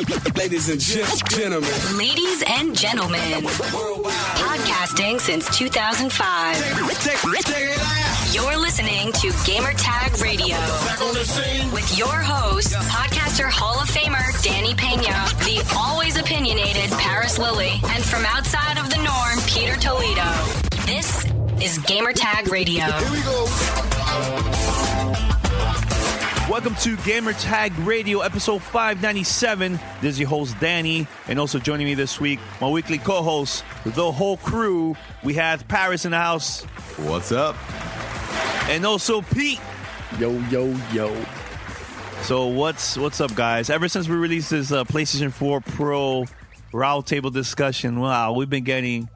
Ladies and gentlemen. Ladies and gentlemen. Podcasting since 2005. Check it out. You're listening to Gamertag Radio. Back on the scene. With your host, podcaster Hall of Famer Danny Pena, the always opinionated Paris Lilly, and from outside of the norm, Peter Toledo. This is Gamertag Radio. Here we go. Welcome to Gamertag Radio, episode 597. This is your host, Danny, and also joining me this week, my weekly co-host, the whole crew. We have Paris in the house. What's up? And also Pete. Yo. So what's up, guys? Ever since we released this PlayStation 4 Pro Roundtable discussion, wow, we've been getting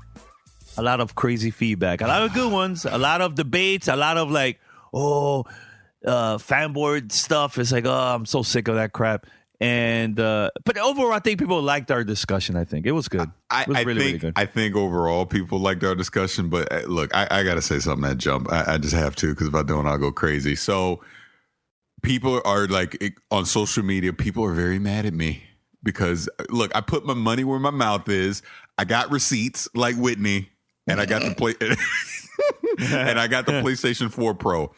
a lot of crazy feedback. A lot of good ones, a lot of debates, a lot of like, fanboy stuff. It's like, I'm so sick of that crap. And but overall, I think people liked our discussion. I think it was good. It was really good. I think overall people liked our discussion. But look, I got to say something at jump. I just have to, because if I don't, I'll go crazy. So people are like, on social media, people are very mad at me because, look, I put my money where my mouth is. I got receipts like Whitney, and I got the and I got the PlayStation 4 Pro.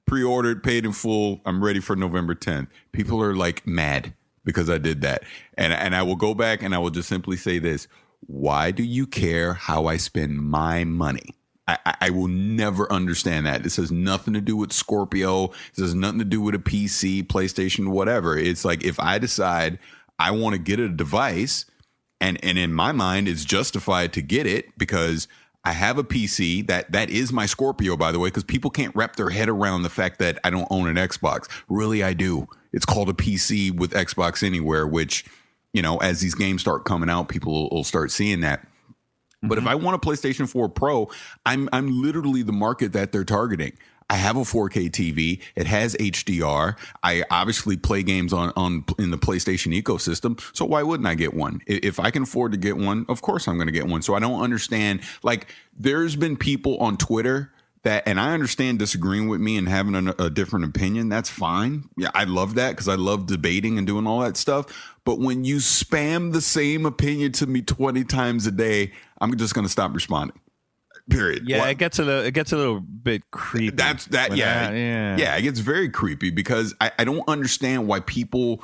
Pre-ordered, paid in full. I'm ready for November 10th. People are like mad because I did that. And I will go back and I will just simply say this. Why do you care how I spend my money? I will never understand that. This has nothing to do with Scorpio. This has nothing to do with a PC, PlayStation, whatever. It's like, if I decide I want to get a device, and in my mind it's justified to get it because I have a PC that is my Scorpio, by the way, because people can't wrap their head around the fact that I don't own an Xbox. Really, I do. It's called a PC with Xbox Anywhere, which, you know, as these games start coming out, people will start seeing that. But if I want a PlayStation 4 Pro, I'm literally the market that they're targeting. I have a 4K TV. It has HDR. I obviously play games in the PlayStation ecosystem. So why wouldn't I get one? If I can afford to get one, of course I'm going to get one. So I don't understand. Like, there's been people on Twitter that, and I understand disagreeing with me and having a different opinion. That's fine. Yeah, I love that because I love debating and doing all that stuff. But when you spam the same opinion to me 20 times a day, I'm just going to stop responding. Period. Yeah, it gets a little bit creepy. Yeah, it gets very creepy because I don't understand why people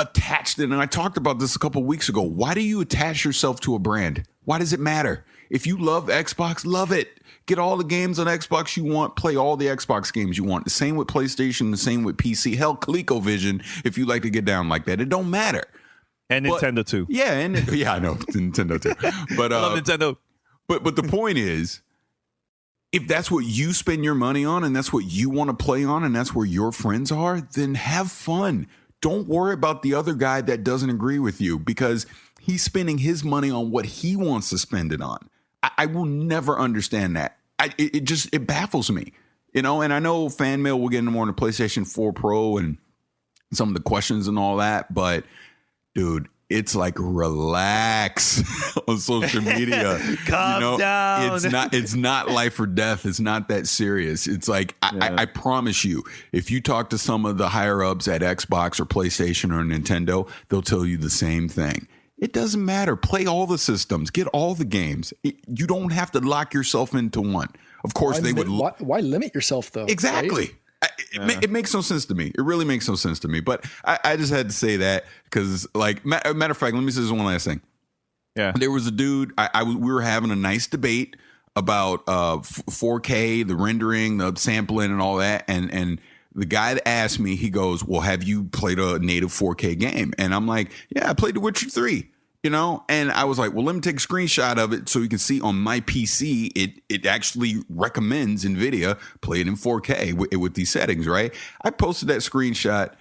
attached it. And I talked about this a couple of weeks ago. Why do you attach yourself to a brand? Why does it matter? If you love Xbox, love it. Get all the games on Xbox you want. Play all the Xbox games you want. The same with PlayStation. The same with PC. Hell, ColecoVision, if you like to get down like that. It don't matter. And Nintendo too. Yeah, I know Nintendo too. But I love Nintendo. But the point is, if that's what you spend your money on and that's what you want to play on and that's where your friends are, then have fun. Don't worry about the other guy that doesn't agree with you because he's spending his money on what he wants to spend it on. I will never understand that. It baffles me, you know, and I know fan mail will get into more on the PlayStation 4 Pro and some of the questions and all that. But, dude, it's like, relax on social media. Calm down. It's not life or death. It's not that serious. It's like, I promise you, if you talk to some of the higher ups at Xbox or PlayStation or Nintendo, they'll tell you the same thing. It doesn't matter. Play all the systems. Get all the games. You don't have to lock yourself into one. Of course, Why limit yourself, though? Exactly. Right? It makes no sense to me. It really makes no sense to me. But I just had to say that because, like, matter of fact, let me say this one last thing. Yeah. There was a dude, we were having a nice debate about 4K, the rendering, the sampling and all that. And the guy that asked me, he goes, well, have you played a native 4K game? And I'm like, yeah, I played The Witcher 3. You know, and I was like, well, let me take a screenshot of it so you can see on my PC, it actually recommends NVIDIA play it in 4K with these settings, right? I posted that screenshot.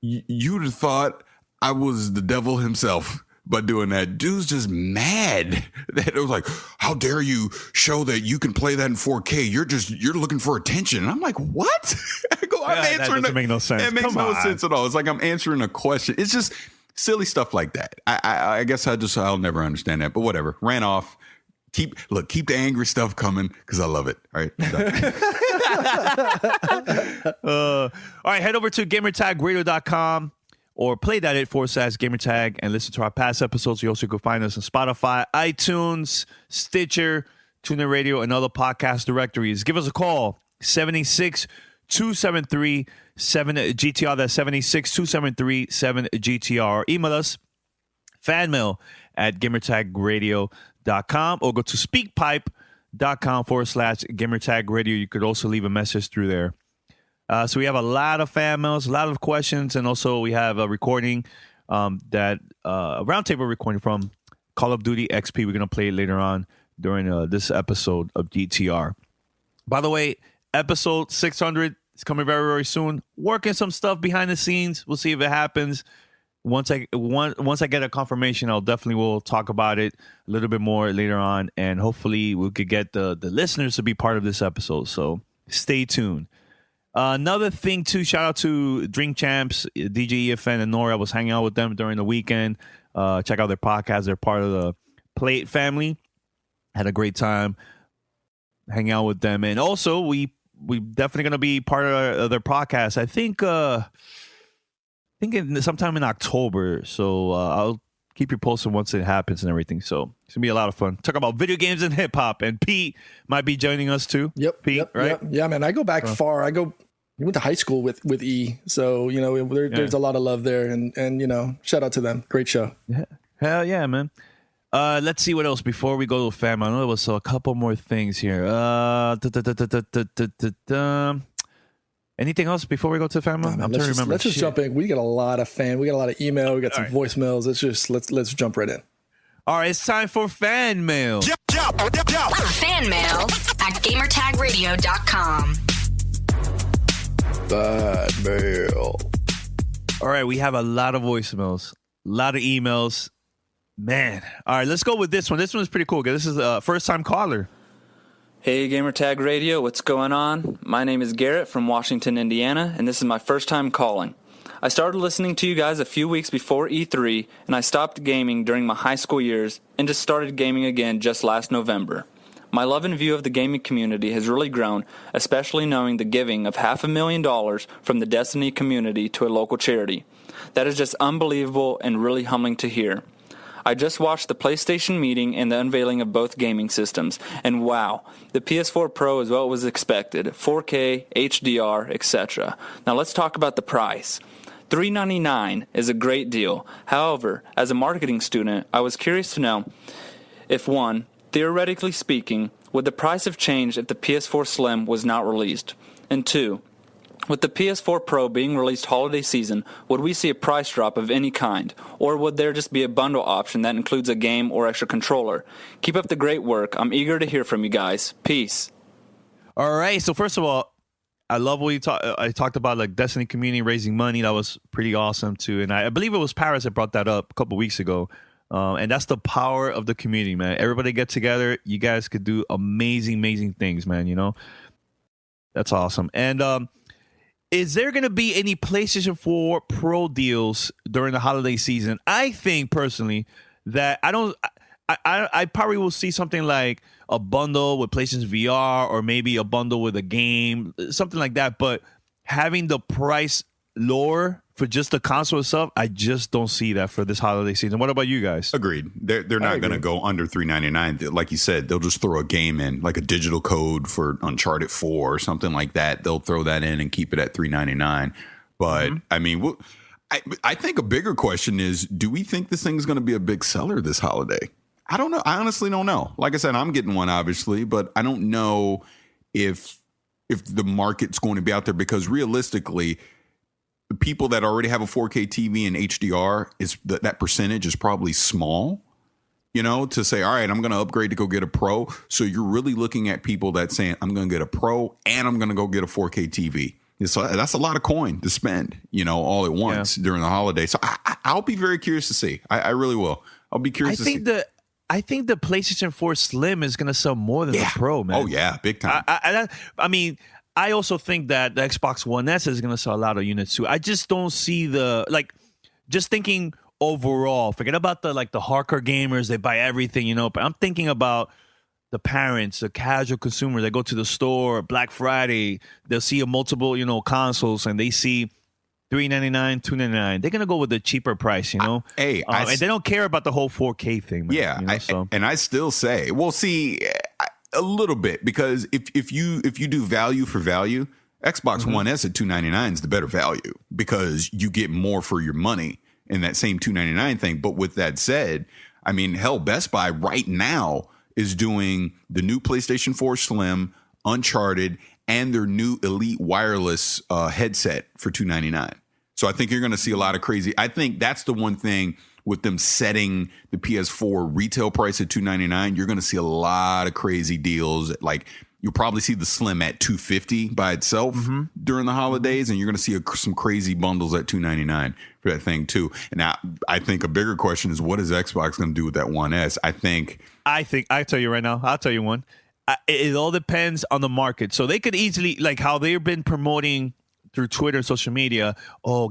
You'd have thought I was the devil himself by doing that. Dude's just mad that it was like, how dare you show that you can play that in 4K? You're looking for attention. And I'm like, what? I go, I'm answering. That doesn't make no sense. It makes no sense at all. It's like I'm answering a question. It's just silly stuff like that. I guess I'll never understand that, but whatever. Ran off. Keep the angry stuff coming because I love it. All right. All right. Head over to gamertagradio.com. or play.it/gamertag and listen to our past episodes. You also can find us on Spotify, iTunes, Stitcher, TuneIn Radio, and other podcast directories. Give us a call, 762-773-7GTR. That's 762-773-7GTR. Email us, fanmail@gamertagradio.com, or go to speakpipe.com/gamertagradio. You could also leave a message through there. So we have a lot of fan mails, a lot of questions, and also we have a recording a roundtable recording from Call of Duty XP. We're going to play it later on during this episode of GTR. By the way, episode 600 is coming very, very soon. Working some stuff behind the scenes. We'll see if it happens. Once I get a confirmation, I'll definitely will talk about it a little bit more later on, and hopefully we could get the listeners to be part of this episode. So stay tuned. Another thing, too, shout out to Drink Champs, DJ EFN and Nora. I was hanging out with them during the weekend. Check out their podcast. They're part of the Plate family. Had a great time hanging out with them. And also, we definitely going to be part of their podcast. I think sometime in October. So I'll keep you posted once it happens and everything. So it's going to be a lot of fun. Talk about video games and hip-hop. And Pete might be joining us, too. Yep. Pete, right? Yep. Yeah, man. I go back far. We went to high school with E, so there's a lot of love there, and shout out to them. Great show. Yeah. Hell yeah, man. Let's see what else before we go to fam. I know there was a couple more things here. Anything else before we go to fam? I'm trying to remember. Let's just jump in. We got a lot of email. We got some voicemails. Let's jump right in. All right, it's time for fan mail. Fan mail at gamertagradio.com. Fan mail. All right, we have a lot of voicemails, a lot of emails. Man. All right, let's go with this one. This one is pretty cool. This is a first-time caller. Hey, Gamertag Radio, what's going on? My name is Garrett from Washington, Indiana, and this is my first time calling. I started listening to you guys a few weeks before E3, and I stopped gaming during my high school years and just started gaming again just last November. My love and view of the gaming community has really grown, especially knowing the giving of $500,000 from the Destiny community to a local charity. That is just unbelievable and really humbling to hear. I just watched the PlayStation meeting and the unveiling of both gaming systems, and wow, the PS4 Pro is what was expected, 4K, HDR, etc. Now let's talk about the price. $399 is a great deal. However, as a marketing student, I was curious to know if, one, theoretically speaking, would the price have changed if the PS4 Slim was not released? And two, with the PS4 Pro being released holiday season, would we see a price drop of any kind? Or would there just be a bundle option that includes a game or extra controller? Keep up the great work. I'm eager to hear from you guys. Peace. All right. So first of all, I love what I talked about, like Destiny community raising money. That was pretty awesome too. And I believe it was Paris that brought that up a couple weeks ago. And that's the power of the community, man. Everybody get together. You guys could do amazing, amazing things, man. That's awesome. And is there going to be any PlayStation 4 Pro deals during the holiday season? I think personally that I probably will see something like a bundle with PlayStation VR, or maybe a bundle with a game, something like that. But having the price lower for just the console itself, I just don't see that for this holiday season. What about you guys? Agreed. They're not going to go under $399. Like you said, they'll just throw a game in, like a digital code for Uncharted 4 or something like that. They'll throw that in and keep it at $399. But I mean, I think a bigger question is, do we think this thing's going to be a big seller this holiday? I don't know. I honestly don't know. Like I said, I'm getting one, obviously, but I don't know if the market's going to be out there, because realistically, the people that already have a 4K TV and HDR, that percentage is probably small, to say, all right, I'm going to upgrade to go get a Pro. So you're really looking at people that saying, I'm going to get a Pro and I'm going to go get a 4K TV. So that's a lot of coin to spend, all at once during the holiday. So I'll be very curious to see. I really will. I'll be curious to see. I think the PlayStation 4 Slim is going to sell more than the Pro, man. Oh, yeah, big time. I mean, I also think that the Xbox One S is going to sell a lot of units, too. I just don't see just thinking overall, forget about the hardcore gamers, they buy everything, but I'm thinking about the parents, the casual consumer. They go to the store, Black Friday, they'll see a multiple, consoles, and they see $399, $299. They're gonna go with the cheaper price, you know. And they don't care about the whole 4K thing, man. Yeah, you know, and I still say, well, see, a little bit, because if you do value for value, Xbox One S at $299 is the better value because you get more for your money in that same $299 thing. But with that said, I mean, hell, Best Buy right now is doing the new PlayStation 4 Slim, Uncharted, and their new Elite wireless headset for $299. So I think you're going to see a lot of crazy. I think that's the one thing with them setting the PS4 retail price at $299. You're going to see a lot of crazy deals. Like you'll probably see the Slim at $250 by itself during the holidays, and you're going to see some crazy bundles at $299 for that thing too. And now I think a bigger question is, what is Xbox going to do with that One S? I think I tell you right now. I'll tell you one. It all depends on the market. So they could easily, like how they've been promoting through Twitter and social media,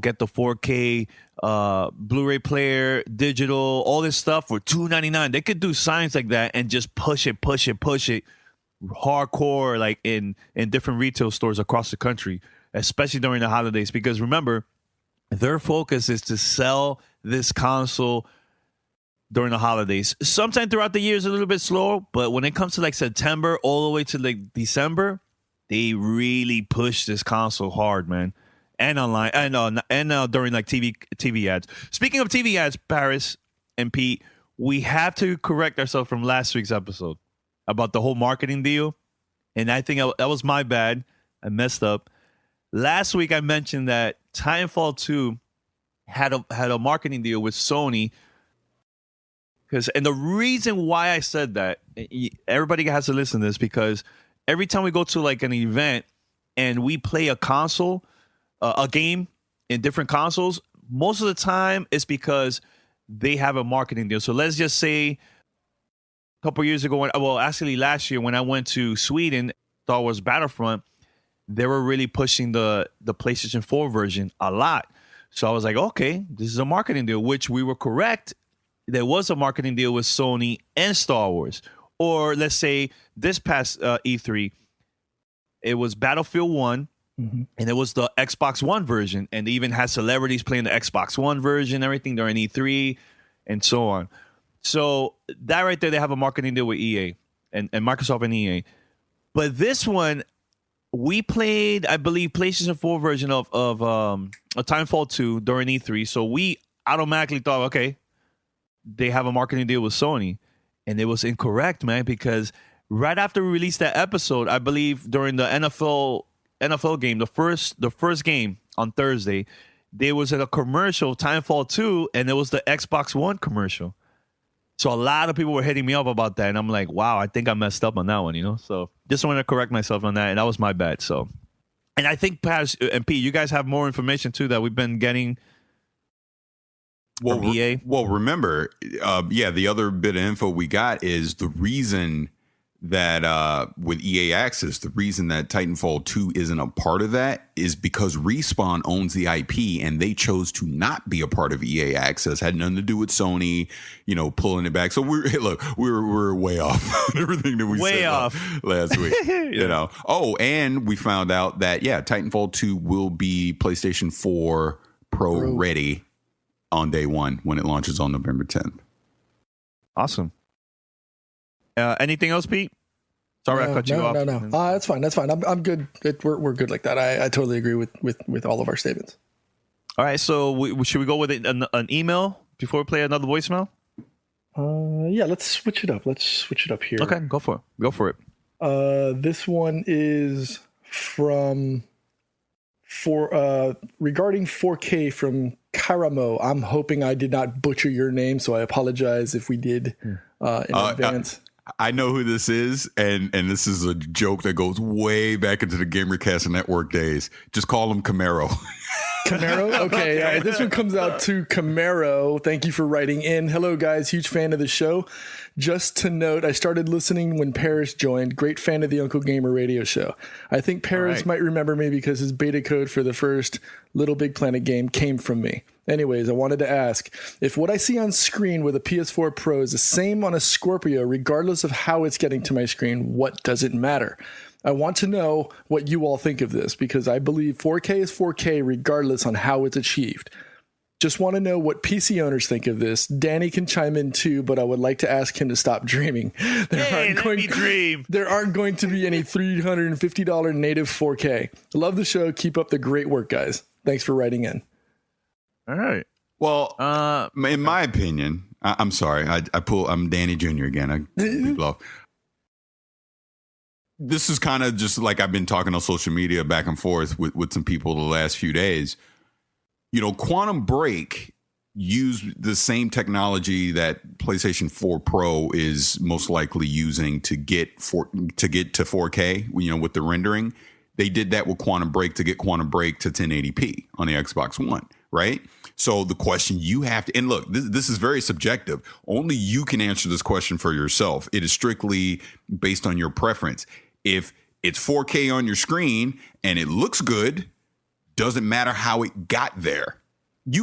get the 4K Blu-ray player, digital, all this stuff for $299. They could do signs like that and just push it hardcore, like in different retail stores across the country, especially during the holidays. Because remember, their focus is to sell this console during the holidays. Sometime throughout the year is a little bit slow, but when it comes to like September all the way to like December, they really push this console hard, man. And online, and during like TV ads. Speaking of TV ads, Paris and Pete, we have to correct ourselves from last week's episode about the whole marketing deal. And I think that was my bad. I messed up. Last week I mentioned that Titanfall 2 had a marketing deal with Sony. And the reason why I said that, everybody has to listen to this, because every time we go to like an event and we play a console, a game in different consoles, most of the time it's because they have a marketing deal. So let's just say a couple years ago, actually last year when I went to Sweden, Star Wars Battlefront, they were really pushing the PlayStation 4 version a lot. So I was like, okay, this is a marketing deal, which we were correct. There was a marketing deal with Sony and Star Wars. Or let's say this past E3, it was Battlefield 1, and it was the Xbox One version. And they even had celebrities playing the Xbox One version, everything during E3, and so on. So that right there, they have a marketing deal with EA and Microsoft and EA. But this one, we played, I believe, PlayStation 4 version of Titanfall 2 during E3. So we automatically thought, okay, they have a marketing deal with Sony. And it was incorrect, man, because right after we released that episode, I believe during the NFL game, the first game on Thursday, there was a commercial, Titanfall 2, and it was the Xbox One commercial. So a lot of people were hitting me up about that, and I'm like, wow, I think I messed up on that one, you know? So just wanted to correct myself on that, and that was my bad. So, and I think Paz and Pete, you guys have more information too that we've been getting. From EA. Well, remember, the other bit of info we got is the reason that with EA Access, the reason that Titanfall 2 isn't a part of that is because Respawn owns the IP and they chose to not be a part of EA Access. Had nothing to do with Sony, pulling it back. So we're way off on everything that we said last week. Yeah. Oh, and we found out that Titanfall 2 will be PlayStation 4 Pro ready on day one when it launches on November 10th. Awesome. Anything else, Pete? Sorry, I cut you off. No. That's fine. I'm good. We're good like that. I totally agree with all of our statements. All right. So should we go with an email before we play another voicemail? Yeah. Let's switch it up. Here. Okay. Go for it. This one is regarding 4K from Karamo. I'm hoping I did not butcher your name, so I apologize if we did in advance. I know who this is, and this is a joke that goes way back into the Gamercast Network days. Just call him Camaro. Camaro? Okay. All right. This one comes out to Camaro. Thank you for writing in. Hello, guys. Huge fan of the show. Just to note, I started listening when Paris joined. Great fan of the Uncle Gamer radio show. I think Paris might remember me because his beta code for the first Little Big Planet game came from me. Anyways, I wanted to ask, if what I see on screen with a PS4 Pro is the same on a Scorpio, regardless of how it's getting to my screen, what does it matter? I want to know what you all think of this because I believe 4K is 4K regardless on how it's achieved. Just want to know what PC owners think of this. Danny can chime in too, but I would like to ask him to stop dreaming. Let me dream. There aren't going to be any $350 native 4K. Love the show. Keep up the great work, guys. Thanks for writing in. All right. Well, in my opinion, I'm sorry. I'm Danny Jr. again. I people off. This is kind of just like I've been talking on social media back and forth with some people the last few days. You know, Quantum Break used the same technology that PlayStation 4 Pro is most likely using to get to 4K, you know, with the rendering. They did that with Quantum Break to get Quantum Break to 1080p on the Xbox One, right? So the question you have to, and look, this is very subjective. Only you can answer this question for yourself. It is strictly based on your preference. If it's 4K on your screen and it looks good, doesn't matter how it got there.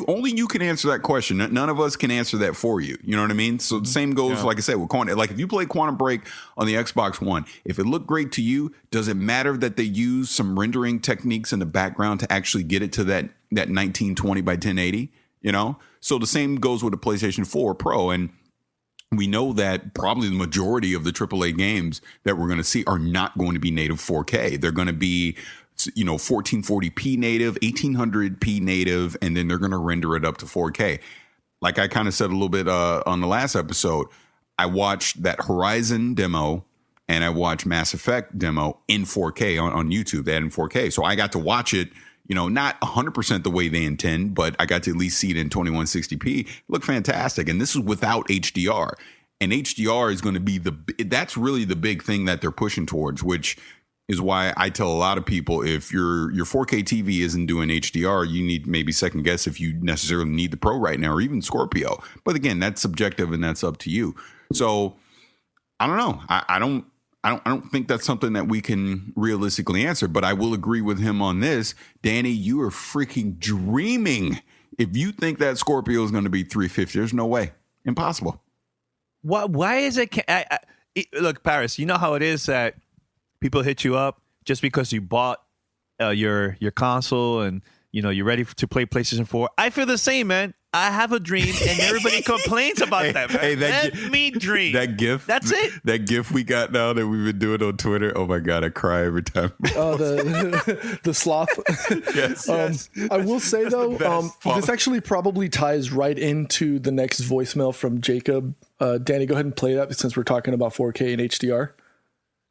Only you can answer that question. None of us can answer that for you. You know what I mean? So the same goes, like I said, with Quantum. Like if you play Quantum Break on the Xbox One, if it looked great to you, does it matter that they use some rendering techniques in the background to actually get it to that 1920 by 1080? You know? So the same goes with the PlayStation 4 Pro. And we know that probably the majority of the AAA games that we're going to see are not going to be native 4K. They're going to be, you know, 1440p native, 1800p native, and then they're going to render it up to 4K. Like I kind of said a little bit on the last episode, I watched that Horizon demo and I watched Mass Effect demo in 4K on YouTube. They had in 4K. So I got to watch it, you know, not 100% the way they intend, but I got to at least see it in 2160p. It looked fantastic. And this is without HDR. And HDR is going to be that's really the big thing that they're pushing towards, which is why I tell a lot of people if your 4K TV isn't doing HDR, you need maybe second guess if you necessarily need the Pro right now or even Scorpio. But again, that's subjective and that's up to you. So I don't know. I don't think that's something that we can realistically answer, but I will agree with him on this. Danny, you are freaking dreaming. If you think that Scorpio is going to be 350, there's no way. Impossible. Why is it? Look, Paris, you know how it is that people hit you up just because you bought your console and you know you're ready to play PlayStation 4. I feel the same, man. I have a dream, and everybody complains about that. Man. Let me dream. That GIF. That's it. That GIF we got now that we've been doing on Twitter. Oh my God, I cry every time. Oh, the sloth. Yes. I will say though, this actually probably ties right into the next voicemail from Jacob. Danny, go ahead and play that since we're talking about 4K and HDR.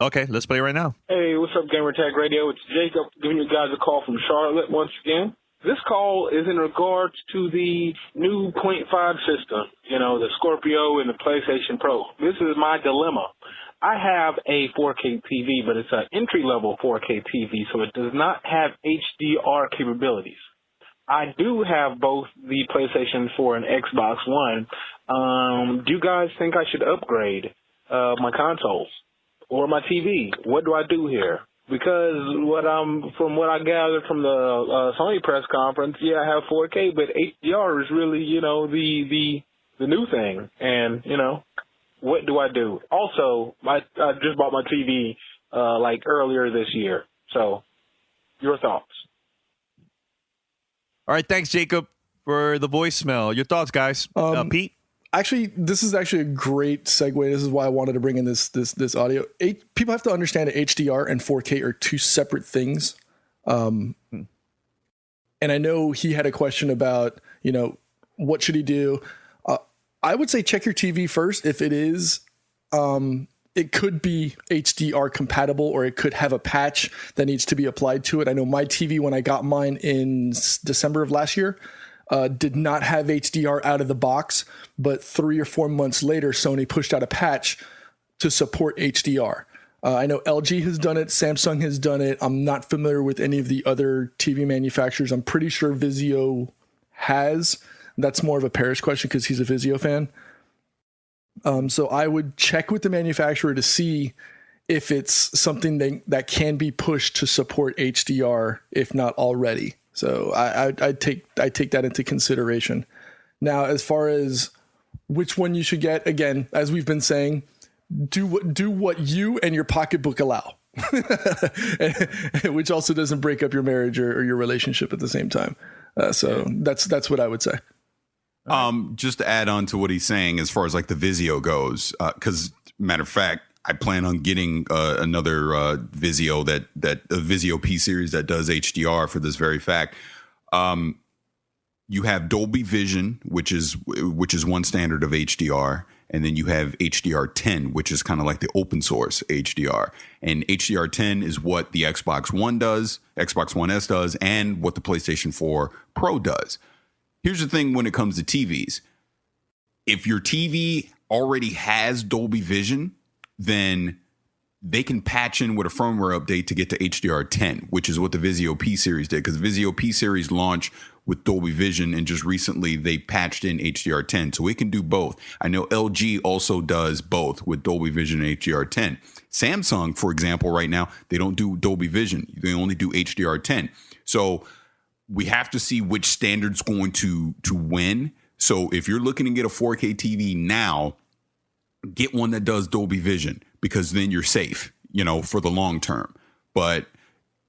Okay, let's play right now. Hey, what's up, Gamertag Radio? It's Jacob giving you guys a call from Charlotte once again. This call is in regards to the new 0.5 system, you know, the Scorpio and the PlayStation Pro. This is my dilemma. I have a 4K TV, but it's an entry-level 4K TV, so it does not have HDR capabilities. I do have both the PlayStation 4 and Xbox One. Do you guys think I should upgrade my consoles or my TV? What do I do here? Because from what I gathered from the Sony press conference, yeah, I have 4K, but HDR is really, you know, the new thing. And, you know, what do I do? Also, I just bought my TV like earlier this year. So, your thoughts? All right, thanks, Jacob, for the voicemail. Your thoughts, guys. Pete? Actually, this is actually a great segue. This is why I wanted to bring in this audio. People have to understand that HDR and 4K are two separate things. And I know he had a question about, you know, what should he do? I would say check your TV first. If it is, it could be HDR compatible, or it could have a patch that needs to be applied to it. I know my TV, when I got mine in December of last year, did not have HDR out of the box, but 3 or 4 months later, Sony pushed out a patch to support HDR. I know LG has done it. Samsung has done it. I'm not familiar with any of the other TV manufacturers. I'm pretty sure Vizio has. That's more of a Paris question because he's a Vizio fan. So I would check with the manufacturer to see if it's something that can be pushed to support HDR, if not already. So I take that into consideration. Now, as far as which one you should get, again, as we've been saying, do what you and your pocketbook allow. which also doesn't break up your marriage or your relationship at the same time. So that's what I would say. Just to add on to what he's saying, as far as like the Vizio goes, because matter of fact, I plan on getting another Vizio that a Vizio P series that does HDR for this very fact. You have Dolby Vision, which is one standard of HDR, and then you have HDR10, which is kind of like the open source HDR. And HDR10 is what the Xbox One does, Xbox One S does, and what the PlayStation 4 Pro does. Here's the thing when it comes to TVs. If your TV already has Dolby Vision, then they can patch in with a firmware update to get to HDR10, which is what the Vizio P series did, because Vizio P series launched with Dolby Vision, and just recently they patched in HDR10, so it can do both. I know LG also does both with Dolby Vision and HDR10. Samsung, for example, right now, they don't do Dolby Vision. They only do HDR10. So we have to see which standard's going to win. So if you're looking to get a 4K TV now, get one that does Dolby Vision, because then you're safe, for the long term. But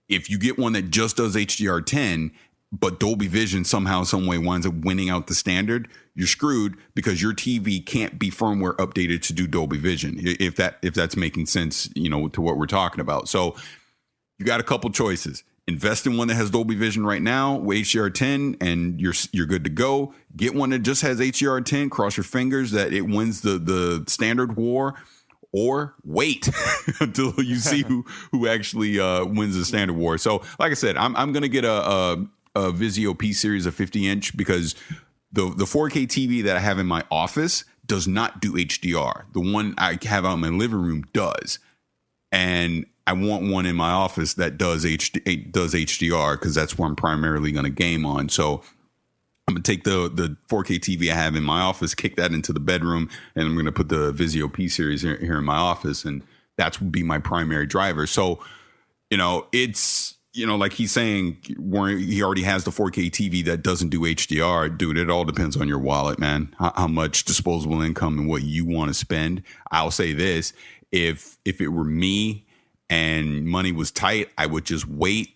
if you get one that just does HDR10, but Dolby Vision somehow, some way winds up winning out the standard, you're screwed, because your TV can't be firmware updated to do Dolby Vision. If that's making sense, to what we're talking about. So you got a couple choices. Invest in one that has Dolby Vision right now with HDR10, and you're good to go. Get one that just has HDR10. Cross your fingers that it wins the standard war, or wait until you see who actually wins the standard war. So, like I said, I'm gonna get a Vizio P series of 50-inch, because the 4K TV that I have in my office does not do HDR. The one I have out in my living room does, and I want one in my office that does HDR, because that's where I'm primarily going to game on. So I'm going to take the 4K TV I have in my office, kick that into the bedroom, and I'm going to put the Vizio P series here in my office, and that would be my primary driver. So, it's, like he's saying, where he already has the 4K TV that doesn't do HDR. Dude, it all depends on your wallet, man. How much disposable income and what you want to spend. I'll say this: if it were me and money was tight, I would just wait.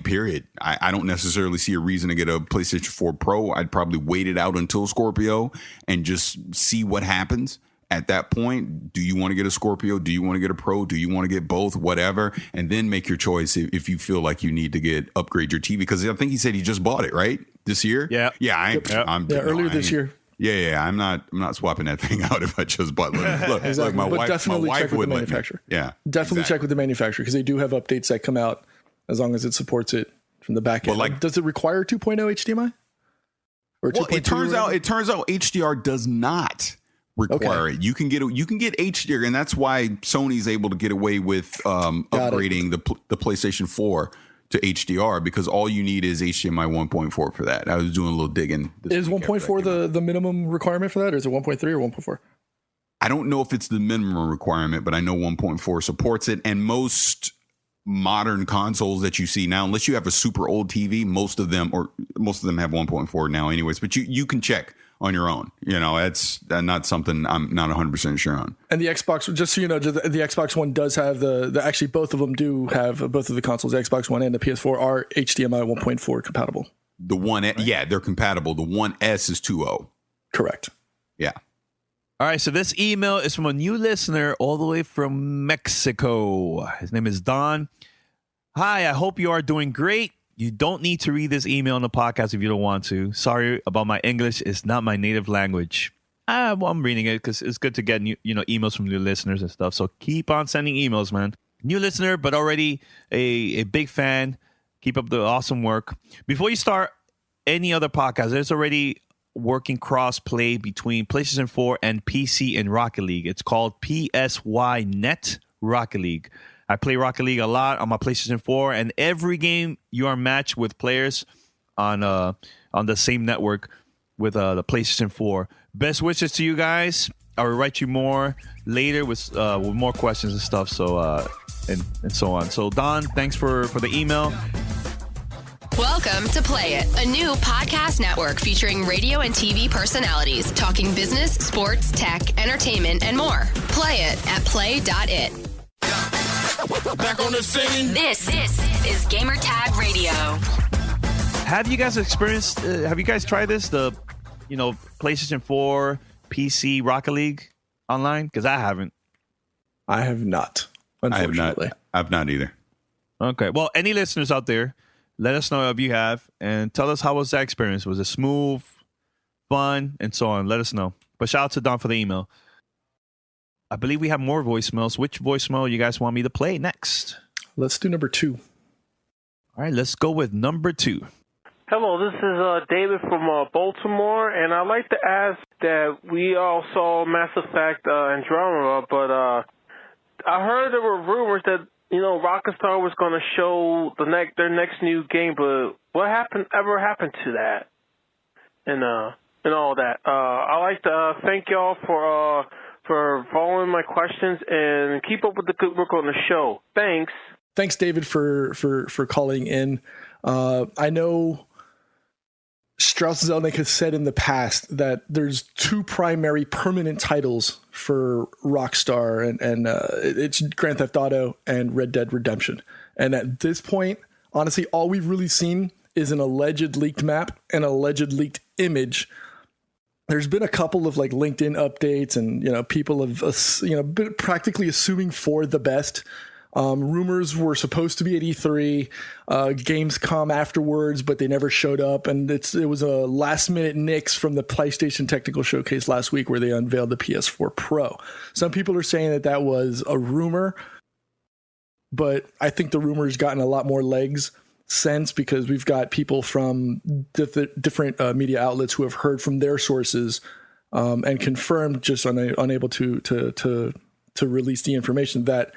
Period. I don't necessarily see a reason to get a PlayStation 4 Pro. I'd probably wait it out until Scorpio and just see what happens. At that point, do you want to get a Scorpio? Do you want to get a Pro? Do you want to get both? Whatever. And then make your choice if you feel like you need to upgrade your TV. Because I think he said he just bought it, right? This year? Yeah. Yeah. Earlier this year. Yeah. I'm not swapping that thing out if I just bought it. Look, exactly. my wife check with the manufacturer. Yeah. Definitely check with the manufacturer, because they do have updates that come out as long as it supports it from the back end. Does it require 2.0 HDMI? Or 2.2? It turns out HDR does not require it. You can get HDR, and that's why Sony's able to get away with upgrading the PlayStation 4 to HDR, because all you need is HDMI 1.4 for that. I was doing a little digging. Is 1.4 the minimum requirement for that, or is it 1.3 or 1.4? I don't know if it's the minimum requirement, but I know 1.4 supports it, and most modern consoles that you see now, unless you have a super old TV, most of them have 1.4 now anyways, but you can check on your own. It's not something I'm not 100% sure on. And the Xbox, just so you know, the Xbox One does have actually both of them do have, both of the consoles, the Xbox One and the PS4 are HDMI 1.4 compatible. The One, right? Yeah, they're compatible. The One S is 2.0. Correct. Yeah. All right, so this email is from a new listener all the way from Mexico. His name is Don. Hi, I hope you are doing great. You don't need to read this email on the podcast if you don't want to. Sorry about my English. It's not my native language. I'm reading it because it's good to get emails from new listeners and stuff. So keep on sending emails, man. New listener, but already a big fan. Keep up the awesome work. Before you start any other podcast, there's already working cross-play between PlayStation 4 and PC in Rocket League. It's called PSYNet Rocket League. I play Rocket League a lot on my PlayStation 4, and every game you are matched with players on the same network with the PlayStation 4. Best wishes to you guys. I will write you more later with more questions and stuff. So and so on. So Don, thanks for the email. Welcome to Play It, a new podcast network featuring radio and TV personalities talking business, sports, tech, entertainment, and more. Play it at play.it. Back on the scene. This is Gamer Tag Radio. Have you guys experienced? Have you guys tried this? The, PlayStation 4, PC Rocket League online? Because I haven't. I have not. Unfortunately, I've not either. Okay. Well, any listeners out there, let us know if you have, and tell us how was that experience. Was it smooth, fun, and so on? Let us know. But shout out to Don for the email. I believe we have more voicemails. Which voicemail you guys want me to play next? Let's do number 2. All right, let's go with number 2. Hello, this is David from Baltimore, and I'd like to ask that we all saw Mass Effect Andromeda, but I heard there were rumors that Rockstar was going to show their next new game, but what ever happened to that? And all that. I'd like to thank y'all for following my questions and keep up with the good work on the show. Thanks. Thanks, David, for calling in. I know Strauss Zelnick has said in the past that there's 2 primary permanent titles for Rockstar, and it's Grand Theft Auto and Red Dead Redemption. And at this point, honestly, all we've really seen is an alleged leaked map and an alleged leaked image. There's been a couple of LinkedIn updates, and people have been practically assuming for the best. Rumors were supposed to be at E3, Gamescom afterwards, but they never showed up. And it was a last minute nix from the PlayStation Technical Showcase last week where they unveiled the PS4 Pro. Some people are saying that was a rumor, but I think the rumor has gotten a lot more legs since, because we've got people from different media outlets who have heard from their sources and confirmed, just unable to release the information, that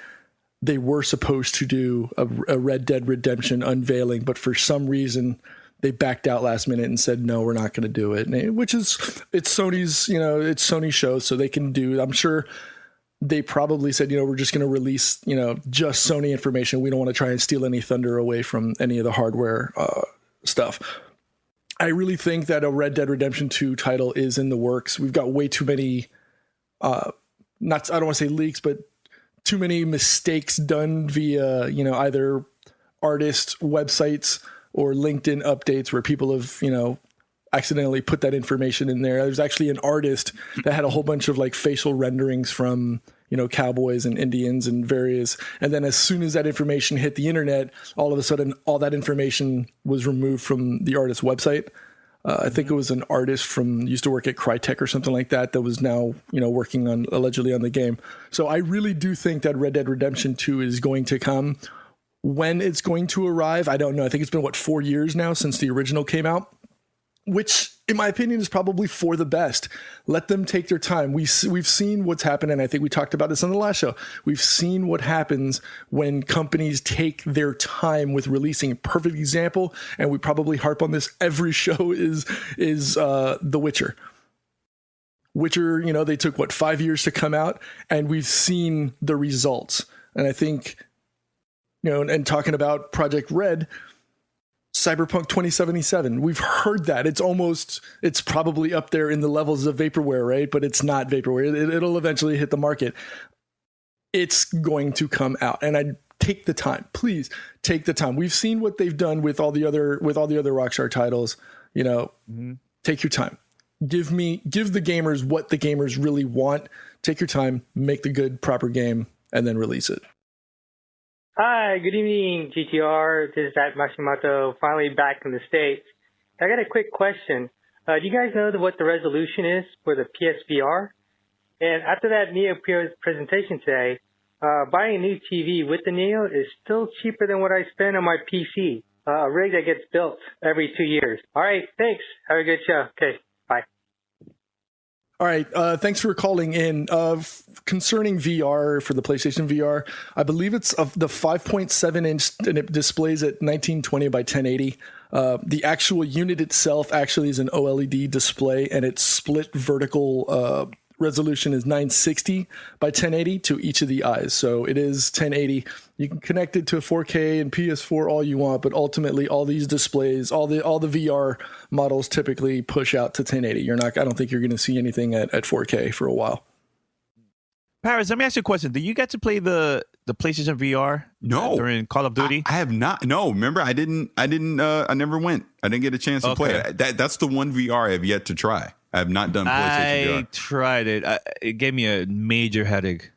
they were supposed to do a Red Dead Redemption unveiling, but for some reason they backed out last minute and said, no, we're not going to do it. Which is, it's Sony's, it's Sony's show, so they can do, I'm sure they probably said, we're just going to release, just Sony information. We don't want to try and steal any thunder away from any of the hardware stuff. I really think that a Red Dead Redemption 2 title is in the works. We've got way too many, I don't want to say leaks, but too many mistakes done via, either artist websites or LinkedIn updates where people have, accidentally put that information in there. There's actually an artist that had a whole bunch of facial renderings from, cowboys and Indians and various. And then as soon as that information hit the internet, all of a sudden, all that information was removed from the artist's website. I think it was an artist used to work at Crytek or something like that was now, working on allegedly on the game. So I really do think that Red Dead Redemption 2 is going to come. When it's going to arrive, I don't know. I think it's been 4 years now since the original came out, which in my opinion is probably for the best. Let them take their time. We've seen what's happened, and I think we talked about this on the last show. We've seen what happens when companies take their time with releasing. A perfect example, and we probably harp on this every show, is The Witcher. Witcher, they took 5 years to come out, and we've seen the results. And I think, and talking about Project Red, Cyberpunk 2077. We've heard that. It's probably up there in the levels of vaporware, right? But it's not vaporware. It'll eventually hit the market. It's going to come out. And I take the time. Please take the time. We've seen what they've done with all the other Rockstar titles. Take your time. Give the gamers what the gamers really want. Take your time, make the good, proper game, and then release it. Hi, good evening, GTR. This is Zach Mashimoto, finally back in the States. I got a quick question. Do you guys know what the resolution is for the PSVR? And after that Neo presentation today, buying a new TV with the Neo is still cheaper than what I spend on my PC, a rig that gets built every 2 years. All right, thanks. Have a good show. Okay, bye. All right, thanks for calling in. Concerning VR for the PlayStation VR, I believe it's the 5.7 inch, and it displays at 1920 by 1080. The actual unit itself actually is an OLED display, and its split vertical resolution is 960 by 1080 to each of the eyes. So it is 1080. You can connect it to 4K and PS4 all you want, but ultimately all these displays, all the VR models typically push out to 1080. I don't think you're going to see anything at 4K for a while. Paris, let me ask you a question. Did you get to play the PlayStation VR? No. During Call of Duty? I have not. No, remember, I never went. I didn't get a chance to play it. That's the one VR I have yet to try. I have not done PlayStation VR. I tried it. It gave me a major headache.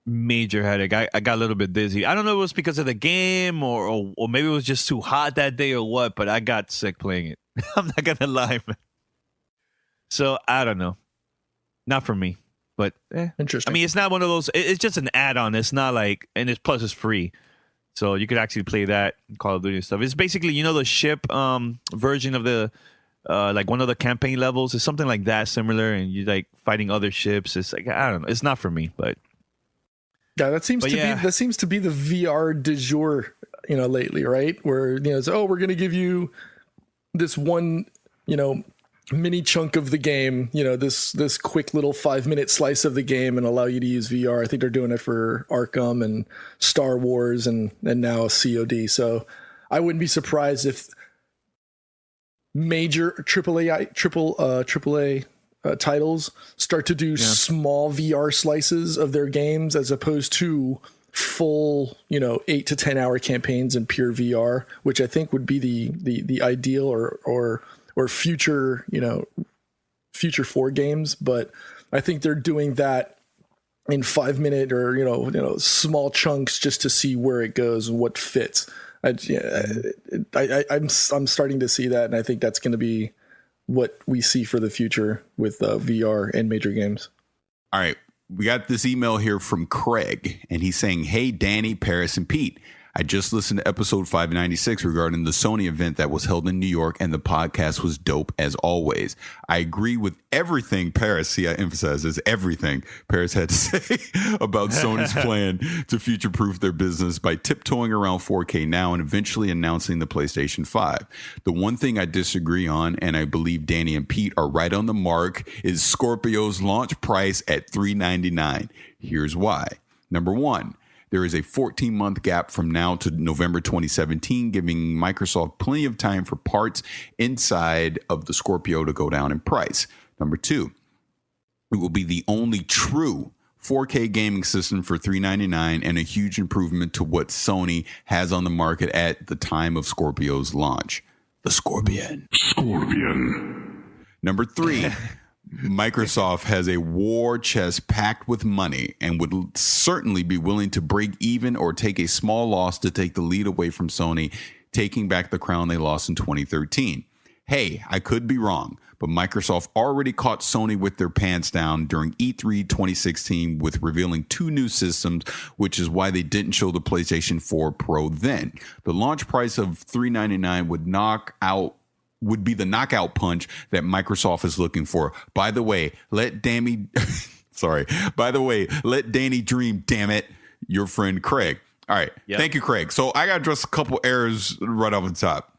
I got a little bit dizzy. I don't know if it was because of the game or maybe it was just too hot that day or what, but I got sick playing it. I'm not going to lie, man. So, I don't know. Not for me, but Interesting. I mean, it's not one of those. It's just an add-on. It's not like, and plus it's free. So you could actually play that Call of Duty and stuff. It's basically, the ship version of the, like one of the campaign levels. It's something like that, similar, and you're like fighting other ships. It's like, I don't know. It's not for me, but. Yeah, that seems to be the VR du jour, lately, right? Where it's, we're going to give you this one, mini chunk of the game, this quick little 5-minute slice of the game and allow you to use VR. I think they're doing it for Arkham and Star Wars and now COD. So I wouldn't be surprised if major AAA titles start to do small VR slices of their games as opposed to full 8 to 10 hour campaigns in pure VR, which I think would be the ideal or future future 4 games. But I think they're doing that in 5-minute or small chunks just to see where it goes and what fits. I'm starting to see that, and I think that's going to be what we see for the future with VR and major games. All right. We got this email here from Craig, and he's saying, "Hey, Danny, Paris, and Pete. I just listened to episode 596 regarding the Sony event that was held in New York, and the podcast was dope as always. I agree with everything Paris, see, I emphasize this, everything Paris had to say about Sony's plan to future-proof their business by tiptoeing around 4K now and eventually announcing the PlayStation 5. The one thing I disagree on, and I believe Danny and Pete are right on the mark, is Scorpio's launch price at $399. Here's why. Number one, there is a 14-month gap from now to November 2017, giving Microsoft plenty of time for parts inside of the Scorpio to go down in price. Number two, it will be the only true 4K gaming system for $399 and a huge improvement to what Sony has on the market at the time of Scorpio's launch. The Scorpion. Number three, Microsoft has a war chest packed with money and would certainly be willing to break even or take a small loss to take the lead away from Sony, taking back the crown they lost in 2013. Hey, I could be wrong, but Microsoft already caught Sony with their pants down during E3 2016 with revealing 2 new systems, which is why they didn't show the PlayStation 4 Pro then. The launch price of $399 would be the knockout punch that Microsoft is looking for. By the way, let Danny dream, damn it. Your friend Craig. All right. Yep. Thank you, Craig. So I got to address a couple errors right off the top.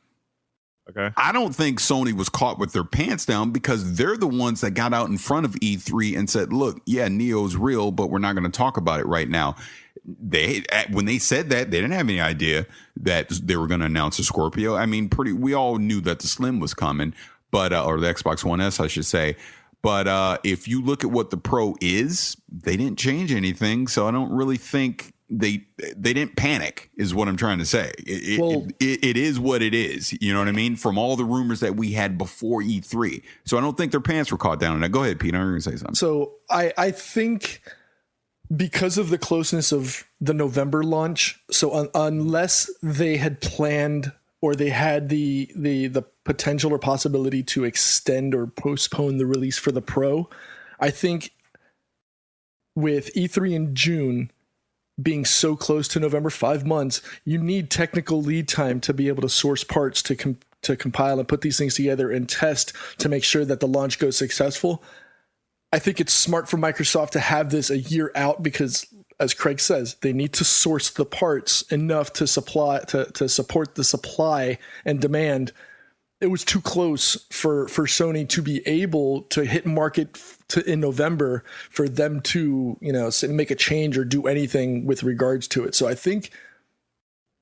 Okay. I don't think Sony was caught with their pants down because they're the ones that got out in front of E3 and said, look, yeah, Neo's real, but we're not going to talk about it right now. When they said that, they didn't have any idea that they were going to announce a Scorpio. I mean, we all knew that the Slim was coming, but or the Xbox One S, I should say. But if you look at what the Pro is, they didn't change anything. So I don't really think they didn't panic, is what I'm trying to say. It is what it is. You know what I mean? From all the rumors that we had before E3. So I don't think their pants were caught down. Now, go ahead, Pete. I'm going to say something. So I think because of the closeness of the November launch, so unless they had planned or they had the potential or possibility to extend or postpone the release for the Pro, I think with E3 in June being so close to November, 5 months, you need technical lead time to be able to source parts to compile and put these things together and test to make sure that the launch goes successful. I think it's smart for Microsoft to have this a year out because, as Craig says, they need to source the parts enough to support the supply and demand. It was too close for Sony to be able to hit market in November for them to, make a change or do anything with regards to it. So I think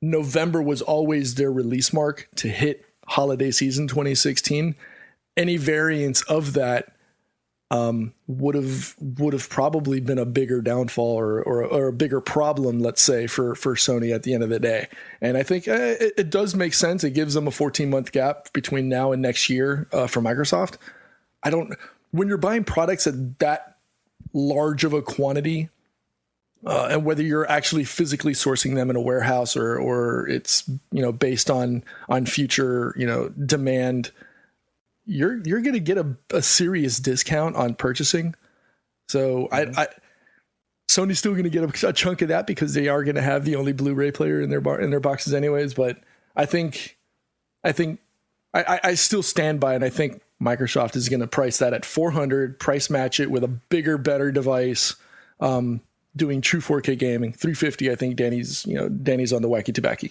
November was always their release mark to hit holiday season 2016. Any variance of that would have probably been a bigger downfall or a bigger problem, let's say, for Sony at the end of the day. And I think it does make sense. It gives them a 14-month gap between now and next year for Microsoft. When you're buying products at that large of a quantity, and whether you're actually physically sourcing them in a warehouse or it's, based on future, demand, you're going to get a serious discount on purchasing. So Sony's still going to get a chunk of that because they are going to have the only Blu-ray player in their boxes anyways. But I think I still stand by it. And I think Microsoft is going to price that at $400, price match it with a bigger, better device, doing true 4K gaming. $350. I think Danny's on the wacky tobacco.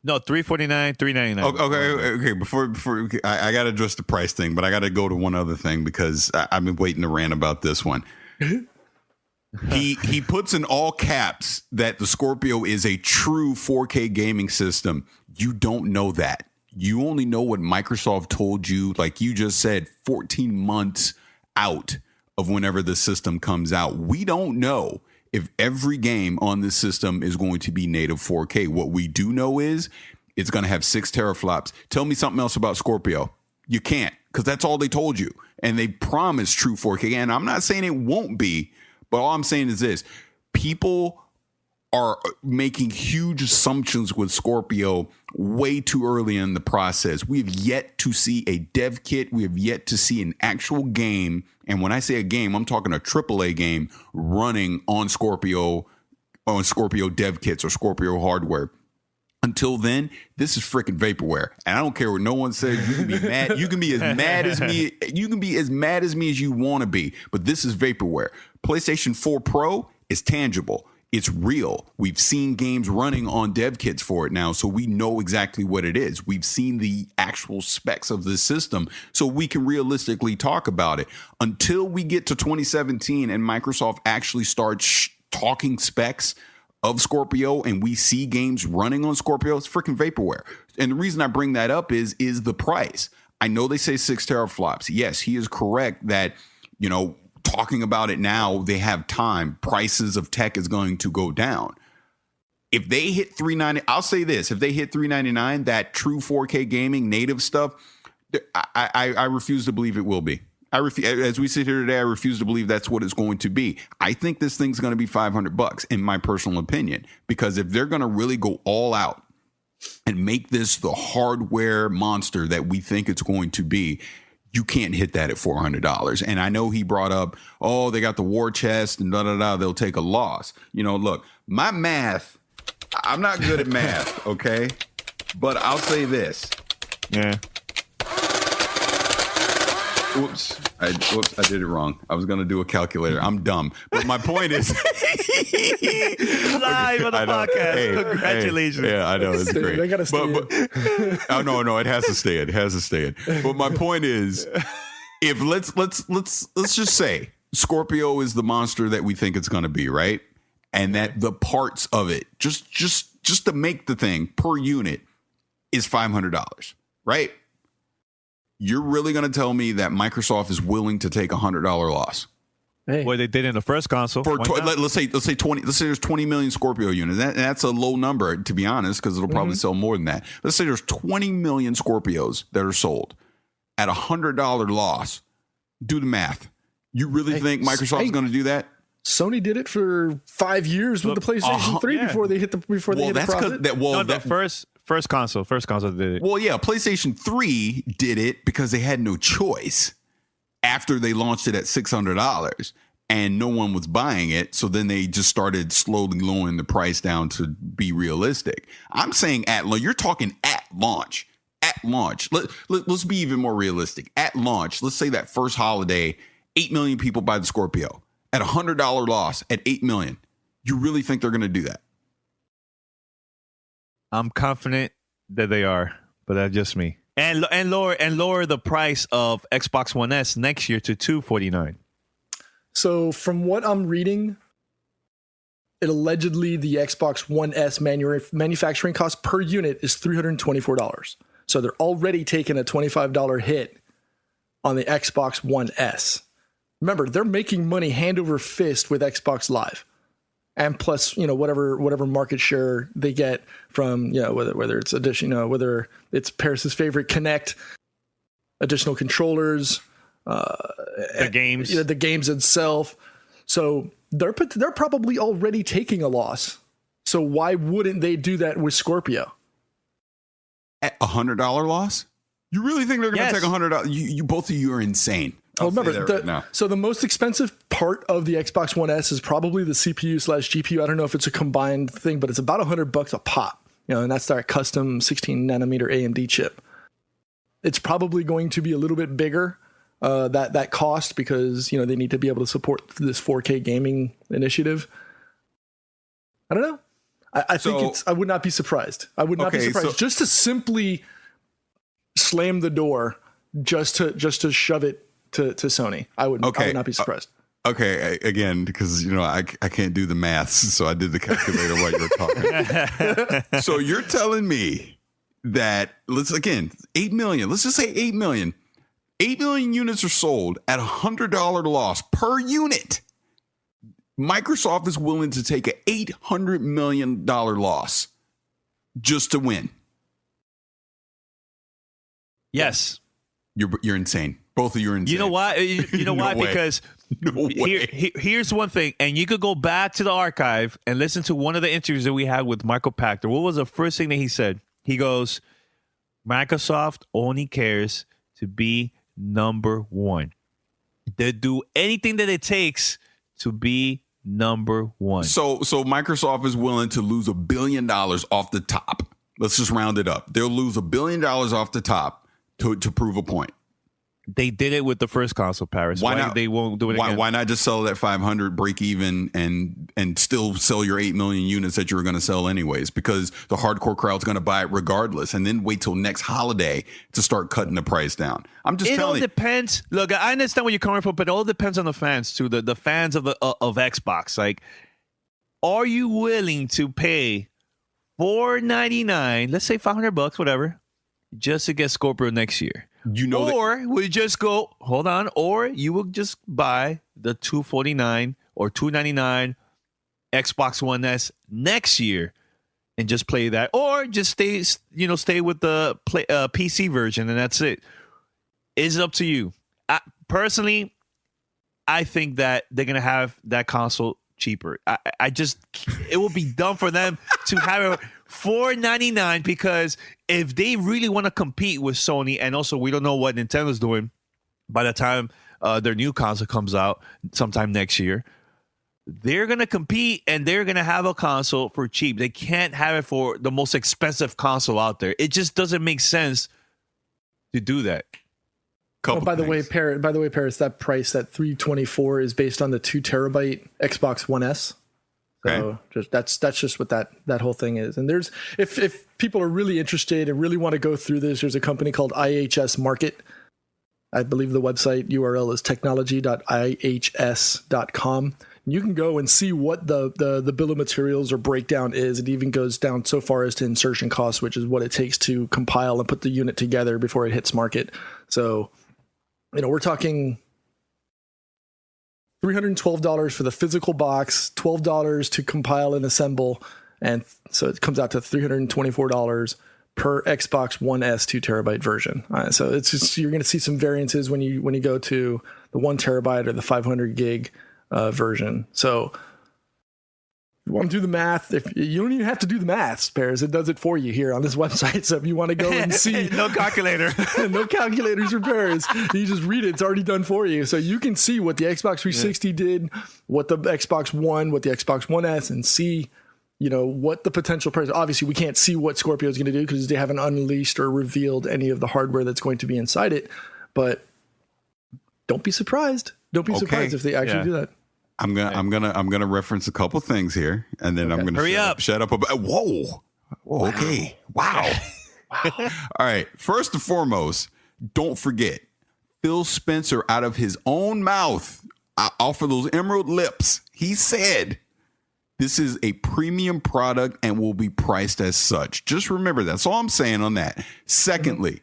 No, $349, $399. Okay. Before I got to address the price thing, but I got to go to one other thing because I've been waiting to rant about this one. He puts in all caps that the Scorpio is a true 4K gaming system. You don't know that. You only know what Microsoft told you, like you just said, 14 months out of whenever the system comes out. We don't know if every game on this system is going to be native 4K. What we do know is it's going to have 6 teraflops. Tell me something else about Scorpio. You can't, because that's all they told you. And they promised true 4K. And I'm not saying it won't be, but all I'm saying is this. People are making huge assumptions with Scorpio way too early in the process. We have yet to see a dev kit. We have yet to see an actual game. And when I say a game, I'm talking a AAA game running on Scorpio dev kits or Scorpio hardware. Until then, this is freaking vaporware. And I don't care what no one says. You can be mad. You can be as mad as me. You can be as mad as me as you want to be. But this is vaporware. PlayStation 4 Pro is tangible. It's real. We've seen games running on dev kits for it now, so we know exactly what it is. We've seen the actual specs of the system, so we can realistically talk about it. Until we get to 2017 and Microsoft actually starts talking specs of Scorpio and we see games running on Scorpio, it's freaking vaporware. And the reason I bring that up is the price. I know they say 6 teraflops. Yes, he is correct that, talking about it now, they have time. Prices of tech is going to go down. If they hit $390, I'll say this: if they hit $399, that true 4K gaming native stuff, I refuse to believe it will be. As we sit here today, I refuse to believe that's what it's going to be. I think this thing's going to be $500, in my personal opinion, because if they're going to really go all out and make this the hardware monster that we think it's going to be, you can't hit that at $400. And I know he brought up, they got the war chest and they'll take a loss. Look, my math, I'm not good at math, okay? But I'll say this. Yeah. Oops, I did it wrong. I was going to do a calculator. I'm dumb. But my point is... Live on the podcast. Hey, congratulations. Yeah, I know. It's great. They got to stay in. No, it has to stay in. It has to stay in. But my point is, if let's just say Scorpio is the monster that we think it's going to be, right? And that the parts of it, just to make the thing per unit, is $500, right? You're really going to tell me that Microsoft is willing to take $100 loss? Hey. Well, they did in the first console. Let's say 20. Let's say there's 20 million Scorpio units. That's a low number, to be honest, because it'll probably sell more than that. Let's say there's 20 million Scorpios that are sold at $100 loss. Do the math. You really think Microsoft's going to do that? Sony did it for 5 years with the PlayStation 3 before they hit the profit. The first console did it. Well, yeah, PlayStation 3 did it because they had no choice after they launched it at $600 and no one was buying it. So then they just started slowly lowering the price down to be realistic. I'm saying you're talking at launch. At launch. Let's be even more realistic. At launch, let's say that first holiday, 8 million people buy the Scorpio at $100 loss at 8 million. You really think they're going to do that? I'm confident that they are, but that's just me. And lower the price of Xbox One S next year to $249. So from what I'm reading, it allegedly the Xbox One S manufacturing cost per unit is $324. So they're already taking a $25 hit on the Xbox One S, Remember, they're making money hand over fist with Xbox Live. And plus, whatever market share they get from, whether it's addition, whether it's Paris's favorite Kinect, additional controllers, the games, the games itself. So they're probably already taking a loss. So why wouldn't they do that with Scorpio? At $100 loss? You really think they're going to take $100? You both of you are insane. Well, remember, so the most expensive part of the Xbox One S is probably the CPU/GPU. I don't know if it's a combined thing, but it's about $100 a pop. And that's their custom 16 nanometer AMD chip. It's probably going to be a little bit bigger that cost because they need to be able to support this 4K gaming initiative. I don't know. I think I would not be surprised. I would not be surprised just to simply slam the door, just to shove it to Sony. I would not be surprised. Okay, again, because I can't do the maths, so I did the calculator while you were talking. So you're telling me that 8 million. Let's just say 8 million. 8 million units are sold at $100 loss per unit. Microsoft is willing to take an $800 million loss just to win. Yes. You're insane. Both of you are insane. You know why? You know why? Because here's one thing, and you could go back to the archive and listen to one of the interviews that we had with Michael Pachter. What was the first thing that he said? He goes, Microsoft only cares to be number one. They do anything that it takes to be number one. So Microsoft is willing to lose $1 billion off the top. Let's just round it up. They'll lose $1 billion off the top to prove a point. They did it with the first console, Paris. Why not? They won't do it again? Why not just sell that 500, break even, and still sell your 8 million units that you were going to sell anyways? Because the hardcore crowd's going to buy it regardless, and then wait till next holiday to start cutting the price down. I'm just telling you. It all depends. Look, I understand where you're coming from, but it all depends on the fans too. The fans of Xbox. Like, are you willing to pay $499? Let's say $500, whatever, just to get Scorpio next year? Or we just go, hold on, or you will just buy the $249 or $299 Xbox One S next year and just play that, or just stay with the PC version and that's it. It's up to you. Personally, I think that they're gonna have that console cheaper. It will be dumb for them to have a $499 because if they really want to compete with Sony, and also we don't know what Nintendo's doing by the time their new console comes out sometime next year, they're going to compete and they're going to have a console for cheap. They can't have it for the most expensive console out there. It just doesn't make sense to do that. By the way, Paris, that price, that $324 is based on the 2 terabyte Xbox One S. So that's just what that whole thing is. And there's if people are really interested and really want to go through this, there's a company called IHS Market. I believe the website URL is technology.ihs.com. You can go and see what the bill of materials or breakdown is. It even goes down so far as to insertion costs, which is what it takes to compile and put the unit together before it hits market. So, we're talking $312 for the physical box, $12 to compile and assemble, and so it comes out to $324 per Xbox One S 2 terabyte version. So it's just, you're going to see some variances when you go to the 1 terabyte or the 500 gig version. So if you want to do the math, if you don't even have to do the maths, Paris, it does it for you here on this website. So if you want to go and see no calculator, no calculators for Paris, you just read it. It's already done for you. So you can see what the Xbox 360 did, what the Xbox One, what the Xbox One S, and see, what the potential price. Obviously, we can't see what Scorpio is going to do because they haven't unleashed or revealed any of the hardware that's going to be inside it. But don't be surprised. Don't be surprised if they actually do that. I'm gonna reference a couple things here, and then I'm gonna shut up about. Whoa. Okay. Wow. All right. First and foremost, don't forget Phil Spencer, out of his own mouth, off of those emerald lips, he said this is a premium product and will be priced as such. Just remember, that's all I'm saying on that. Secondly,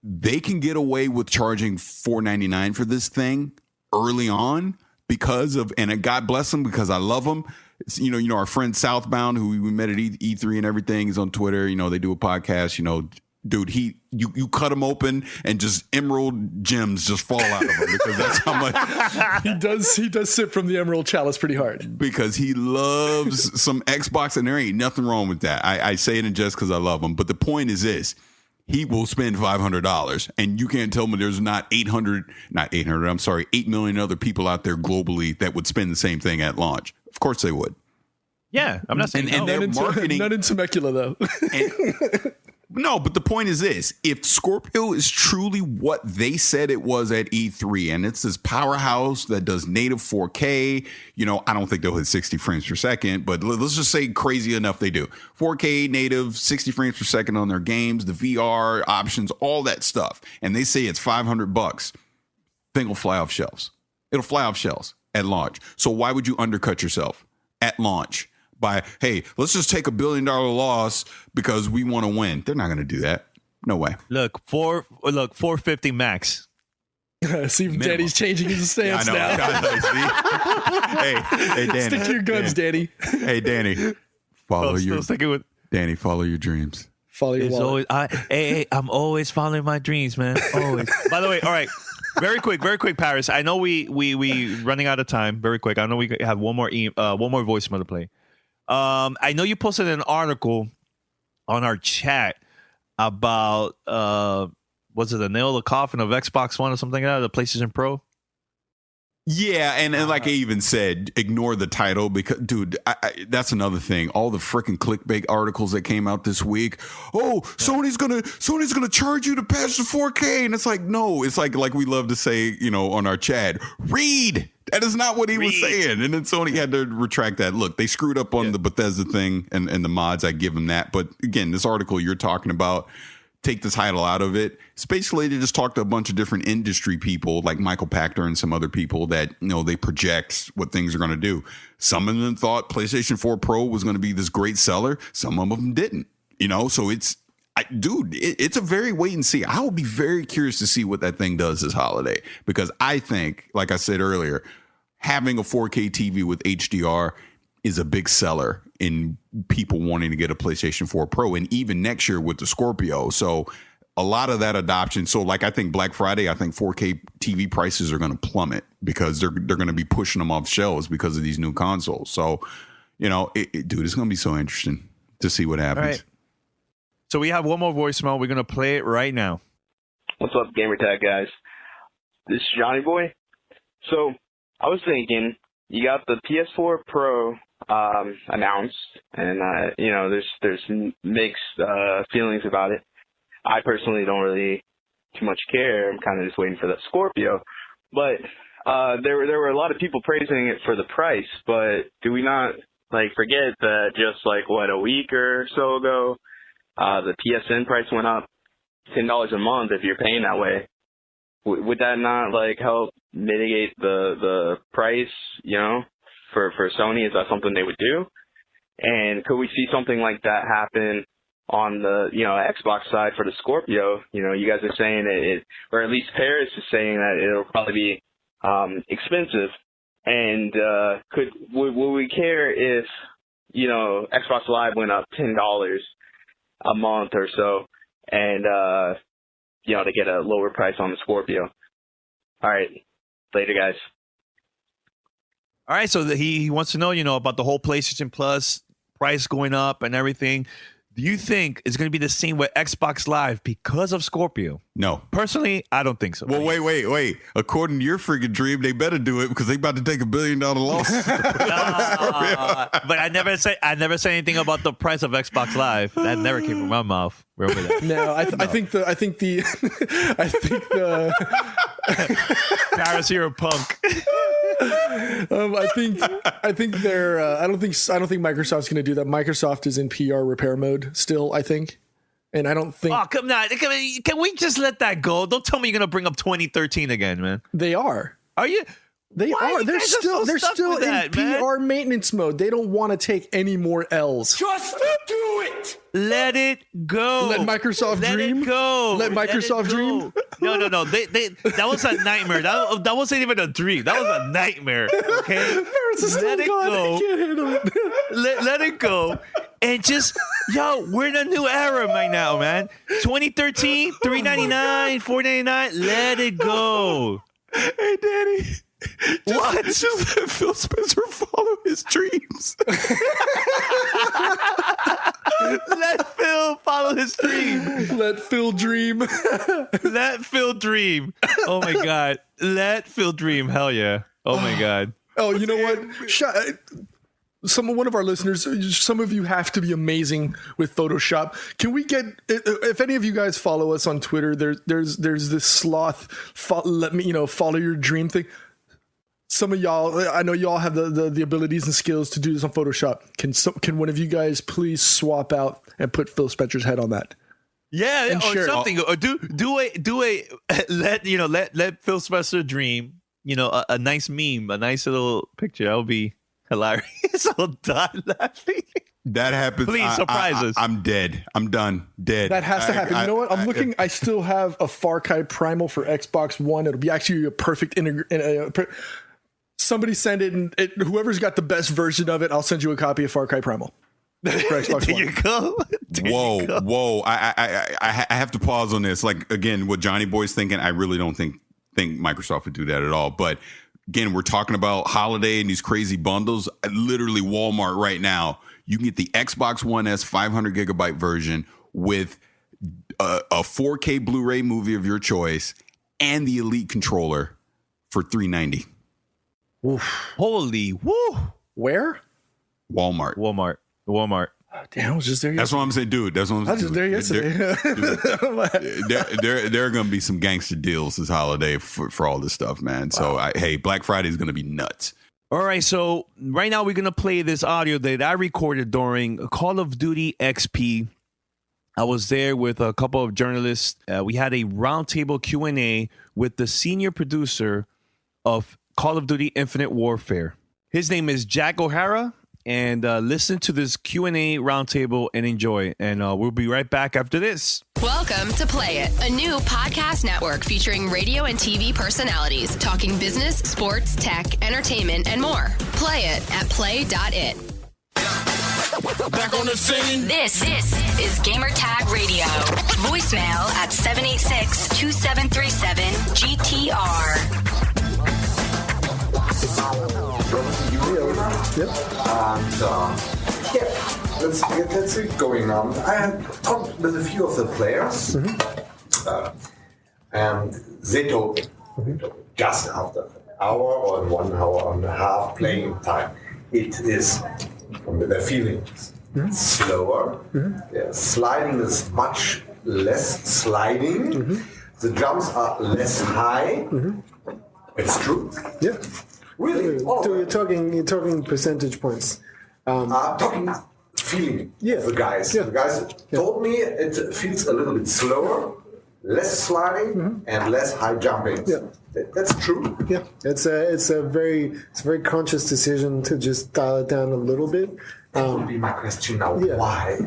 they can get away with charging $499 for this thing early on and God bless him because I love him. It's, our friend Southbound, who we met at E3 and everything, is on Twitter. They do a podcast. Dude, you cut him open and just emerald gems just fall out of him because that's how much he does sip from the emerald chalice pretty hard because he loves some Xbox, and there ain't nothing wrong with that. I say it in jest because I love him, but the point is this: he will spend $500, and you can't tell me there's not 8 million other people out there globally that would spend the same thing at launch. Of course they would. Yeah, I'm not saying and they're marketing. Not in Temecula though. No, but the point is this. If Scorpio is truly what they said it was at E3, and it's this powerhouse that does native 4K, I don't think they'll hit 60 frames per second, but let's just say crazy enough they do. 4K native, 60 frames per second on their games, the VR options, all that stuff. And they say it's $500. Thing will fly off shelves. It'll fly off shelves at launch. So why would you undercut yourself at launch? By, hey, let's just take $1 billion loss because we want to win. They're not going to do that. No way. Look, 450 max. See if Danny's changing his stance now. Hey, Danny. Stick to your guns, Danny. Hey, Danny. Follow your dreams. Follow your wallet. I'm always following my dreams, man. Always. By the way, all right. Very quick, Paris. I know we running out of time. Very quick. I know we have one more voicemail to play. I know you posted an article on our chat about was it the nail in the coffin of Xbox One or something like that, the PlayStation Pro? Yeah, and like I even said, ignore the title because, dude, that's another thing. All the freaking clickbait articles that came out this week. Oh, Sony's gonna charge you to patch the 4K, and it's like, no, it's like we love to say, on our chat, read. That is not what he was saying. And then Sony had to retract that. Look, they screwed up on the Bethesda thing and the mods. I give them that. But again, this article you're talking about, take the title out of it. It's basically they just talked to a bunch of different industry people like Michael Pachter and some other people that, they project what things are going to do. Some of them thought PlayStation 4 Pro was going to be this great seller. Some of them didn't, so it's a very wait and see. I will be very curious to see what that thing does this holiday because I think, like I said earlier, having a 4K TV with HDR is a big seller in people wanting to get a PlayStation 4 Pro and even next year with the Scorpio. So a lot of that adoption. So like I think Black Friday, I think 4K TV prices are going to plummet because they're going to be pushing them off shelves because of these new consoles. So, dude, it's going to be so interesting to see what happens. All right. So we have one more voicemail. We're going to play it right now. What's up, Gamertag guys? This is Johnny Boy. So I was thinking, you got the PS4 Pro announced, and there's mixed feelings about it. I personally don't really too much care. I'm kind of just waiting for that Scorpio. But there were a lot of people praising it for the price. But do we not forget that just a week or so ago, the PSN price went up $10 a month if you're paying that way. Would that not help mitigate the price, for Sony? Is that something they would do? And could we see something like that happen on the, Xbox side for the Scorpio? You guys are saying it, or at least Paris is saying that it'll probably be expensive. And would we care if, Xbox Live went up $10 a month or so and, to get a lower price on the Scorpio? All right. Later, guys. All right, so he wants to know, about the whole PlayStation Plus price going up and everything. Do you think it's going to be the same with Xbox Live because of Scorpio? No. Personally, I don't think so. Well, wait. According to your freaking dream, they better do it because they about to take $1 billion loss. But I never said anything about the price of Xbox Live. That never came from my mouth. Remember that? No, I think the Paris, you're a punk. I think they're. I don't think Microsoft's going to do that. Microsoft is in PR repair mode still, I think, and I don't think. Oh, come on! Can we just let that go? Don't tell me you're going to bring up 2013 again, man. They are. Are you? They Why are. you They're guys are still. so They're stuck still with in that, man? PR maintenance mode. They don't want to take any more L's. Just do it. Let it go. Let Microsoft Let dream. it go. Let Microsoft it dream. go. No. They that was a nightmare. That wasn't even a dream. That was a nightmare. Okay. Paris is still Let it gone. go. I can't handle it. Let it go. And just, we're in a new era right now, man. 2013, $3.99, $4.99. Let it go. Hey, Danny. What? Just let Phil Spencer follow his dreams. Let Phil follow his dream. Let Phil dream. Let Phil dream. Oh my God. Let Phil dream. Hell yeah. Oh my God. Oh, you know what? One of our listeners, some of you have to be amazing with Photoshop. Can we get, if any of you guys follow us on Twitter, there's this sloth, follow your dream thing. Some of y'all, I know y'all have the abilities and skills to do this on Photoshop. Can one of you guys please swap out and put Phil Spencer's head on that? Yeah, And or share it. something. Or do a let Phil Spencer dream. A nice meme, a nice little picture. That would be hilarious. I'll die laughing. That happens. Please surprise us. I'm dead. I'm done. Dead. That has to happen. You know what? I'm looking. I still have a Far Cry Primal for Xbox One. It'll be actually a perfect somebody send it, and whoever's got the best version of it, I'll send you a copy of Far Cry Primal for Xbox There One. you go. Whoa. I have to pause on this. Like, again, what Johnny Boy's thinking, I really don't think Microsoft would do that at all. But again, we're talking about holiday and these crazy bundles. Literally, Walmart right now, you can get the Xbox One S 500 gigabyte version with a 4K Blu-ray movie of your choice and the Elite controller for $390. Oof. Holy woo! Where? Walmart. Damn, I was just there yesterday. That's what I'm saying, dude. That's what I'm I was just there yesterday. There are going to be some gangster deals this holiday for all this stuff, man. So, hey, Black Friday is going to be nuts. All right, so right now we're going to play this audio that I recorded during Call of Duty XP. I was there with a couple of journalists. We had a roundtable Q&A with the senior producer of Call of Duty Infinite Warfare. His name is Jack O'Hara, and listen to this Q&A roundtable and enjoy. And we'll be right back after this. Welcome to Play It, a new podcast network featuring radio and TV personalities talking business, sports, tech, entertainment, and more. Play it at play.it. Back on the scene. This is Gamertag Radio. Voicemail at 786-2737-GTR. Yep. And let's get it going on. I have talked with a few of the players, and they told me just after an hour or 1 hour and a half playing time, it is, from their feelings, slower. Yeah, sliding is much less sliding. The jumps are less high. It's true. Yeah. Really? So you're talking percentage points. Talking feeling of the guys. Yeah. The guys told me it feels a little bit slower, less sliding, and less high jumping. Yeah. That's true. Yeah, it's a very conscious decision to just dial it down a little bit. That would be my question now. Yeah. Why?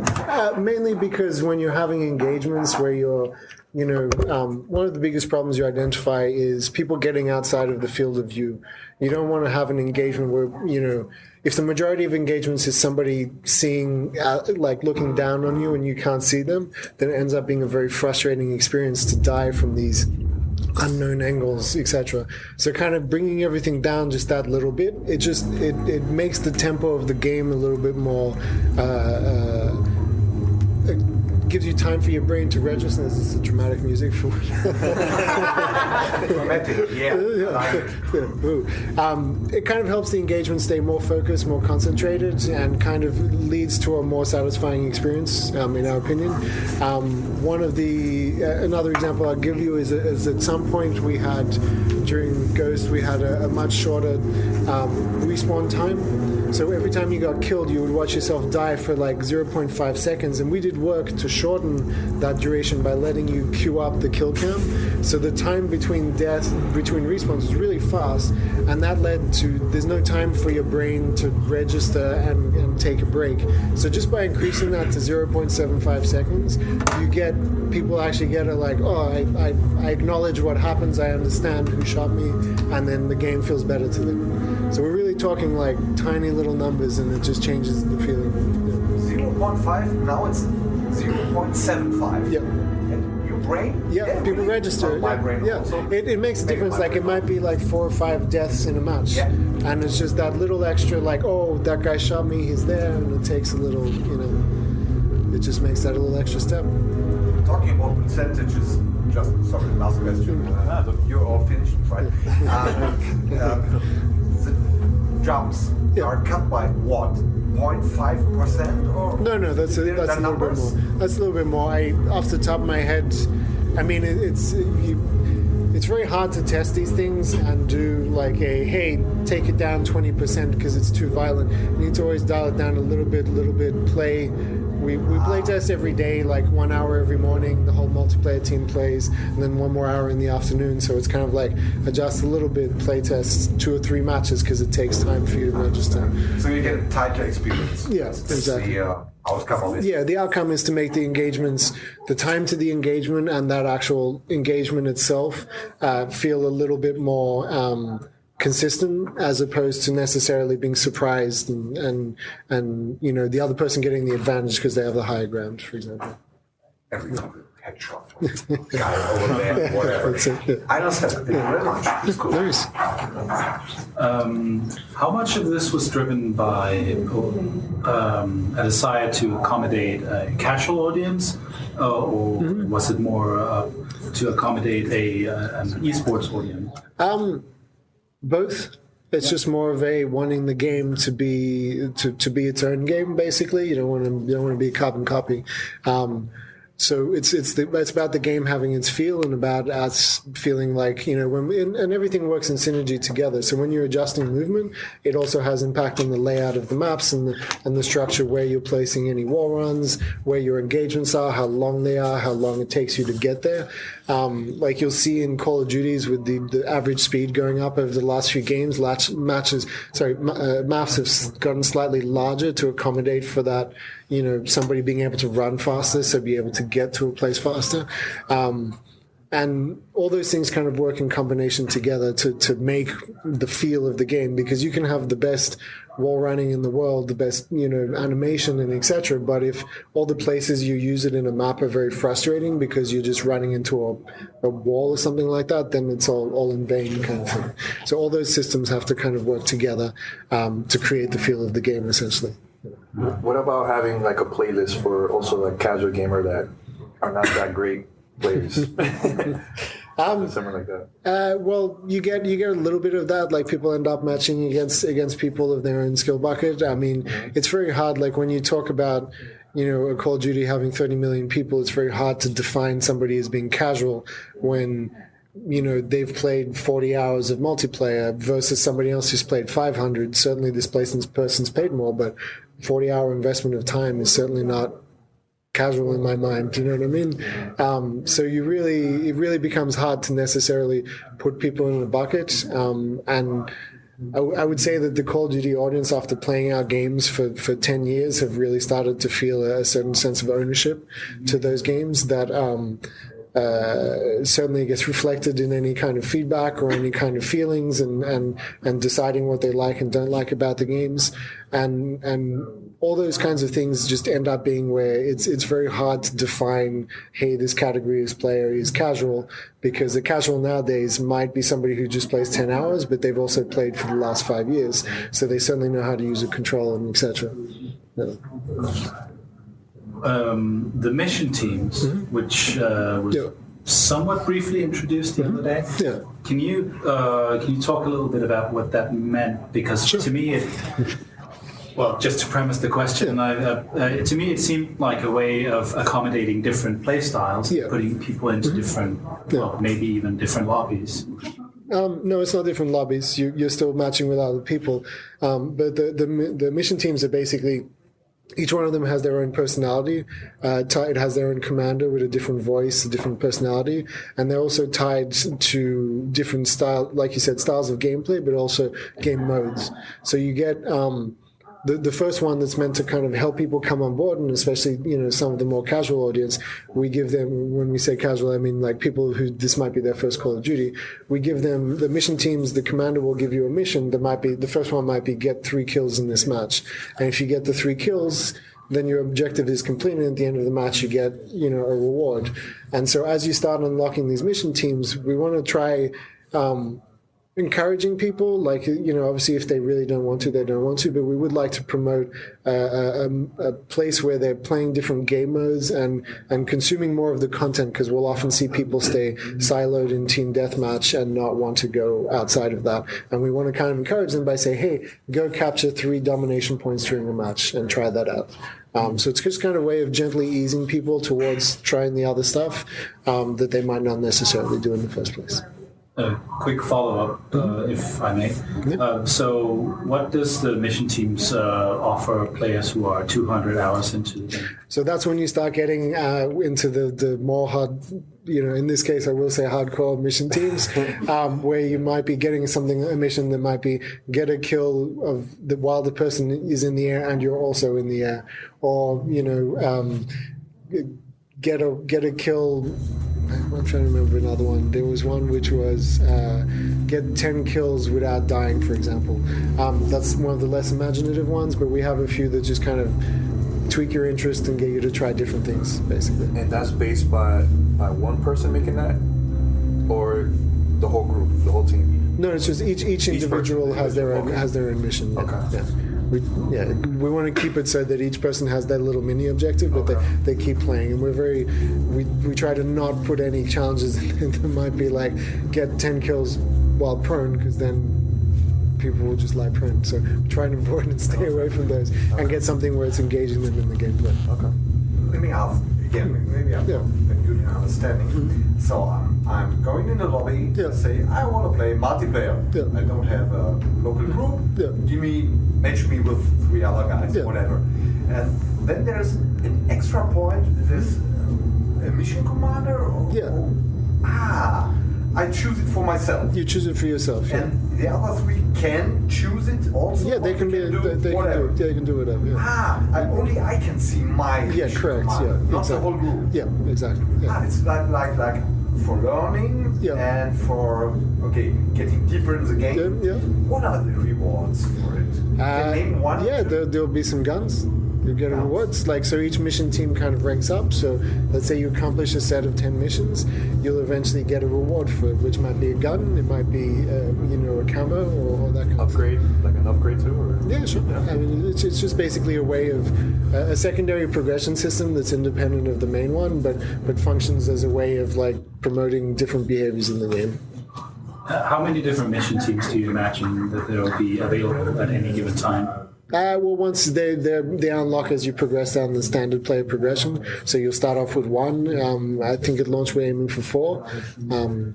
Mainly because when you're having engagements where you're, one of the biggest problems you identify is people getting outside of the field of view. You don't want to have an engagement where, if the majority of engagements is somebody seeing, looking down on you and you can't see them, then it ends up being a very frustrating experience to die from these unknown angles, etc. So kind of bringing everything down just that little bit, it makes the tempo of the game a little bit more gives you time for your brain to register. This is the dramatic music for dramatic, it kind of helps the engagement stay more focused, more concentrated, and kind of leads to a more satisfying experience, in our opinion. Another example I'll give you is at some point we had, during Ghost, we had a much shorter respawn time. So every time you got killed, you would watch yourself die for like 0.5 seconds, and we did work to shorten that duration by letting you queue up the kill cam. So the time between respawns is really fast, and that led to there's no time for your brain to register and take a break. So just by increasing that to 0.75 seconds, people actually get a like, oh, I acknowledge what happens, I understand who shot me, and then the game feels better to them. So we're really talking like tiny little numbers, and it just changes the feeling. 0.5, now it's 0.75. Yeah. And your brain? Yeah, people register. My brain also. It makes a difference. Like it might be like 4 or 5 deaths in a match. Yeah. And it's just that little extra, like, oh, that guy shot me, he's there, and it takes a little, it just makes that a little extra step. Talking about percentages, just, sorry, last question. You're all finished, right? The jumps are cut by what? 0.5% or? No, that's a little bit more. That's a little bit more. Off the top of my head, I mean, it's very hard to test these things and do like hey, take it down 20% because it's too violent. You need to always dial it down a little bit, play. We play test every day, like 1 hour every morning. The whole multiplayer team plays, and then 1 more hour in the afternoon. So it's kind of like adjust a little bit, play test 2 or 3 matches because it takes time for you to register. So you get a tighter experience. Yes, exactly. The outcome of it. Yeah, the outcome is to make the engagements, the time to the engagement and that actual engagement itself feel a little bit more consistent, as opposed to necessarily being surprised and the other person getting the advantage because they have the higher ground, for example. Every headshot. Guy over there, whatever. I understand. Thank you very much. It's cool. Nice. How much of this was driven by a desire to accommodate a casual audience, or was it more to accommodate an esports audience? Both. It's just more of a wanting the game to be its own game. Basically, you don't want to be a carbon copy. So it's about the game having its feel and about us feeling like, and everything works in synergy together. So when you're adjusting movement, it also has impact on the layout of the maps and the structure, where you're placing any wall runs, where your engagements are, how long they are, how long it takes you to get there. Like you'll see in Call of Duties with the average speed going up over the last few games, maps have gotten slightly larger to accommodate for that, somebody being able to run faster, so be able to get to a place faster. And all those things kind of work in combination together to make the feel of the game, because you can have the best wall running in the world, the best, animation and etc. But if all the places you use it in a map are very frustrating because you're just running into a wall or something like that, then it's all in vain kind of thing. So all those systems have to kind of work together to create the feel of the game, essentially. What about having like a playlist for also like casual gamer that are not that great players? Something like that. Well, you get a little bit of that. Like people end up matching against people of their own skill bucket. I mean, it's very hard. Like when you talk about a Call of Duty having 30 million people, it's very hard to define somebody as being casual when they've played 40 hours of multiplayer versus somebody else who's played 500. Certainly this person's paid more, but 40-hour investment of time is certainly not casual in my mind. Do you know what I mean? So it really becomes hard to necessarily put people in a bucket. And I would say that the Call of Duty audience, after playing our games for 10 years, have really started to feel a certain sense of ownership to those games that certainly gets reflected in any kind of feedback or any kind of feelings and deciding what they like and don't like about the games. And all those kinds of things just end up being where it's very hard to define, hey, this category is player is casual, because the casual nowadays might be somebody who just plays 10 hours, but they've also played for the last 5 years. So they certainly know how to use a controller and etc. Yeah. The mission teams, which was somewhat briefly introduced the other day. Yeah. Can you talk a little bit about what that meant? Because to me, just to premise the question, to me it seemed like a way of accommodating different play styles, putting people into different, maybe even different lobbies. No, it's not different lobbies. You're still matching with other people, but the mission teams are basically each one of them has their own personality. It has their own commander with a different voice, a different personality, and they're also tied to different style, like you said, styles of gameplay, but also game modes. So you get the first one that's meant to kind of help people come on board, and especially some of the more casual audience. We give them, when we say casual, I mean like people who this might be their first Call of Duty. We give them the mission teams. The commander will give you a mission that might be, the first one might be get 3 kills in this match, and if you get the 3 kills, then your objective is complete, and at the end of the match you get a reward. And so as you start unlocking these mission teams, we want to try encouraging people, like, obviously if they really don't want to, they don't want to, but we would like to promote a place where they're playing different game modes and consuming more of the content, because we'll often see people stay siloed in team deathmatch and not want to go outside of that. And we want to kind of encourage them by saying, hey, go capture 3 domination points during a match and try that out. So it's just kind of a way of gently easing people towards trying the other stuff that they might not necessarily do in the first place. A quick follow-up, if I may. So what does the mission teams offer players who are 200 hours into the game? So that's when you start getting into the more hard, in this case I will say hardcore mission teams, where you might be getting a mission that might be get a kill while the person is in the air and you're also in the air, or get a kill. I'm trying to remember another one. There was one which was get 10 kills without dying, for example. That's one of the less imaginative ones, but we have a few that just kind of tweak your interest and get you to try different things, basically. And that's based by one person making that, or the whole group, the whole team? No, it's just each individual has their own mission. Yeah. Okay. Yeah. We want to keep it so that each person has their little mini objective, but they keep playing, and we try to not put any challenges in that might be like get 10 kills while prone, because then people will just lie prone. So we try and avoid and stay away from those, and get something where it's engaging them in the gameplay. Okay. Let me ask again. Maybe I'm not that good in understanding. So I'm going in the lobby. Say I want to play multiplayer. I don't have a local group. Match me with 3 other guys, whatever. And then there's an extra point. There's a mission commander. I choose it for myself. You choose it for yourself. And the other 3 can choose it also. Yeah, they can do whatever. They can do whatever. Yeah. Only I can see my mission correct. commander, Yeah, not exactly. the whole group. Yeah, exactly. Yeah. It's like for learning and for getting deeper in the game. What are the rewards for it? Can you name one? Yeah, there'll be some guns. You get rewards. Like, so each mission team kind of ranks up. So let's say you accomplish a set of 10 missions, you'll eventually get a reward for it, which might be a gun, it might be a camo or that kind upgrade, of thing. like an upgrade too? Or? Yeah, sure. Yeah. I mean, it's just basically a way of a secondary progression system that's independent of the main one, but functions as a way of like promoting different behaviors in the game. How many different mission teams do you imagine that there will be available at any given time? Well, once they unlock as you progress down the standard player progression. So you'll start off with 1. I think at launch we're aiming for 4, and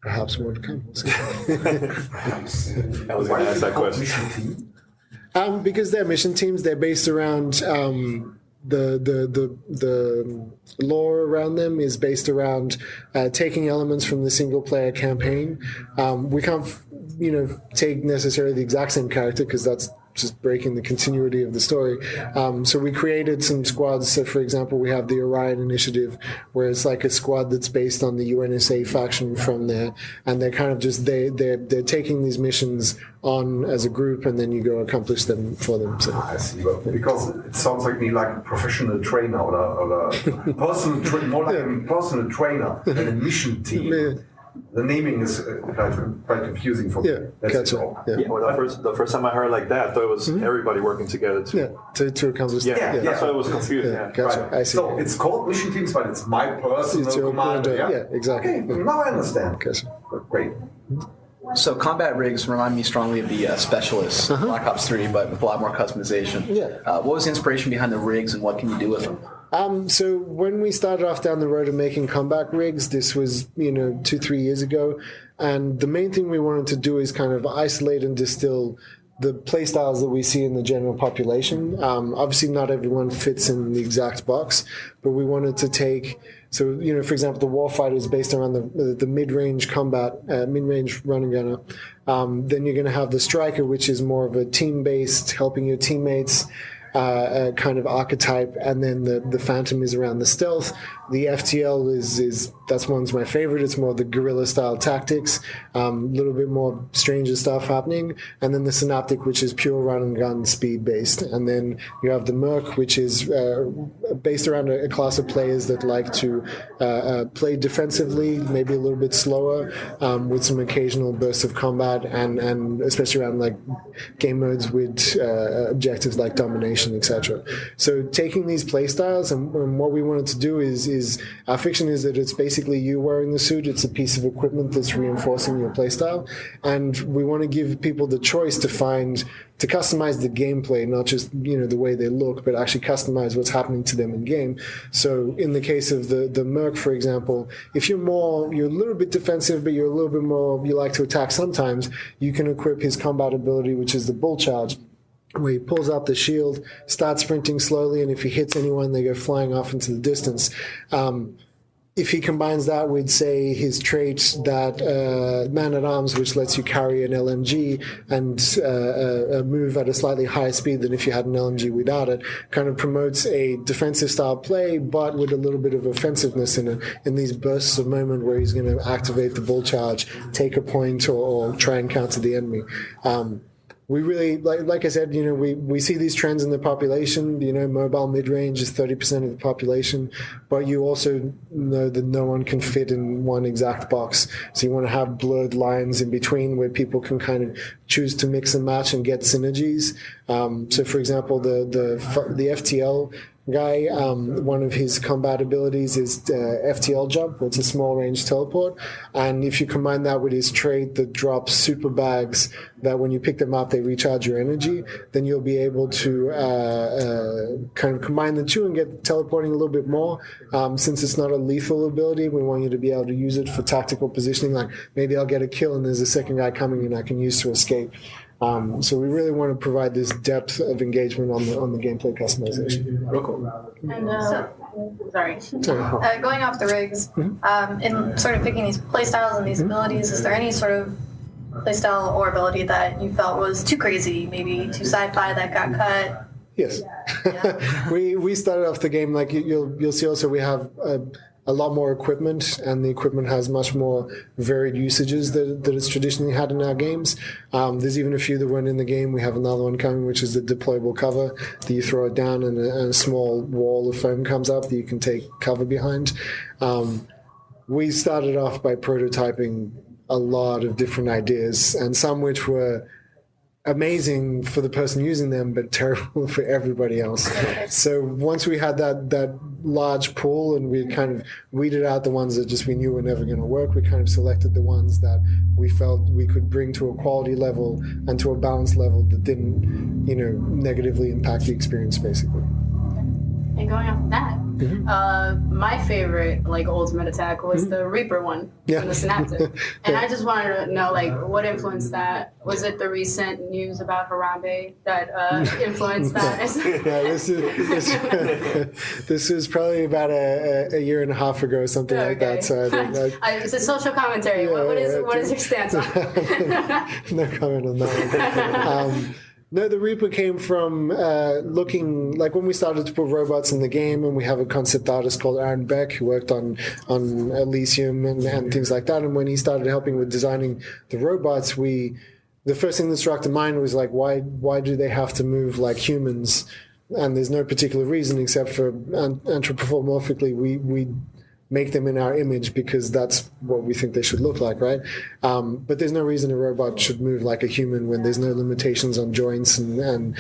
perhaps more to come. I was going to ask that question. Because they're mission teams, they're based around the lore around them is based around taking elements from the single player campaign. We can't take necessarily the exact same character, because that's just breaking the continuity of the story. So we created some squads. So, for example, we have the Orion Initiative, where it's like a squad that's based on the UNSA faction from there, and they're kind of just they're taking these missions on as a group, and then you go accomplish them for them. So. I see, because it sounds like me like a professional trainer or a personal more like a personal trainer than a mission team. Yeah. The naming is quite confusing for me. That's it. Well, the first time I heard like that, I thought it was everybody working together to accomplish that. Yeah, that's why it was confusing. Gotcha. Right. I see. So it's called mission teams, but it's my personal It's your commander. commander. Yeah, exactly. Okay, now I understand. Gotcha. Great. So combat rigs remind me strongly of the Specialists, Black Ops 3, but with a lot more customization. Yeah. What was the inspiration behind the rigs, and what can you do with them? So when we started off down the road of making combat rigs, this was 2-3 years ago, and the main thing we wanted to do is kind of isolate and distill the play styles that we see in the general population. Obviously, not everyone fits in the exact box, but we wanted to take. So, for example, the Warfighter is based around the mid-range combat, mid-range run and gunner. Then you're going to have the Striker, which is more of a team-based, helping your teammates kind of archetype. And then the Phantom is around the stealth. The FTL is that's one's my favorite. It's more the guerrilla style tactics, a little bit more stranger stuff happening. And then the Synaptic, which is pure run and gun speed based. And then you have the Merc, which is based around a class of players that like to play defensively, maybe a little bit slower, with some occasional bursts of combat, and especially around like game modes with objectives like domination, etc. So taking these play styles and what we wanted to do is our fiction is that it's basically you wearing the suit. It's a piece of equipment that's reinforcing your playstyle, and we want to give people the choice to customize the gameplay, not just the way they look, but actually customize what's happening to them in game. So in the case of the Merc, for example, if you're a little bit defensive, but you're a little bit more, you like to attack sometimes, you can equip his combat ability, which is the Bull Charge, where he pulls out the shield, starts sprinting slowly, and if he hits anyone, they go flying off into the distance. If he combines that with, say, his trait that Man-at-Arms, which lets you carry an LMG and move at a slightly higher speed than if you had an LMG without it, kind of promotes a defensive style play, but with a little bit of offensiveness in these bursts of moment where he's going to activate the Bull Charge, take a point, or try and counter the enemy. We really, like I said, we see these trends in the population. Mobile mid-range is 30% of the population, but you also know that no one can fit in one exact box. So you want to have blurred lines in between where people can kind of choose to mix and match and get synergies. So, for example, the FTL guy, one of his combat abilities is FTL jump. It's a small range teleport, and if you combine that with his trait that drops super bags that when you pick them up they recharge your energy, then you'll be able to kind of combine the two and get teleporting a little bit more. Since it's not a lethal ability, we want you to be able to use it for tactical positioning, like maybe I'll get a kill and there's a second guy coming and I can use to escape. So we really want to provide this depth of engagement on the gameplay customization. Real cool. And going off the rigs, in sort of picking these playstyles and these abilities, is there any sort of playstyle or ability that you felt was too crazy, maybe too sci-fi that got cut? Yes. We started off the game like you'll see. Also, we have a lot more equipment, and the equipment has much more varied usages that it's traditionally had in our games. There's even a few that weren't in the game. We have another one coming, which is the deployable cover that you throw it down and a small wall of foam comes up that you can take cover behind. We started off by prototyping a lot of different ideas, and some which were amazing for the person using them, but terrible for everybody else. So once we had that large pool and we kind of weeded out the ones that just we knew were never going to work, we kind of selected the ones that we felt we could bring to a quality level and to a balance level that didn't, negatively impact the experience, basically. And going off of that, my favorite ultimate attack was the Reaper one from the Synaptic. And I just wanted to know what influenced that. Was it the recent news about Harambe that influenced that? This is probably about a year and a half ago or something like that. So it's a social commentary. What is your stance on it? No comment on that one. No, the Reaper came from looking like when we started to put robots in the game, and we have a concept artist called Aaron Beck who worked on Elysium and things like that. And when he started helping with designing the robots, the first thing that struck to mind was why do they have to move like humans? And there's no particular reason except for anthropomorphically we make them in our image because that's what we think they should look like, right? But there's no reason a robot should move like a human when there's no limitations on joints and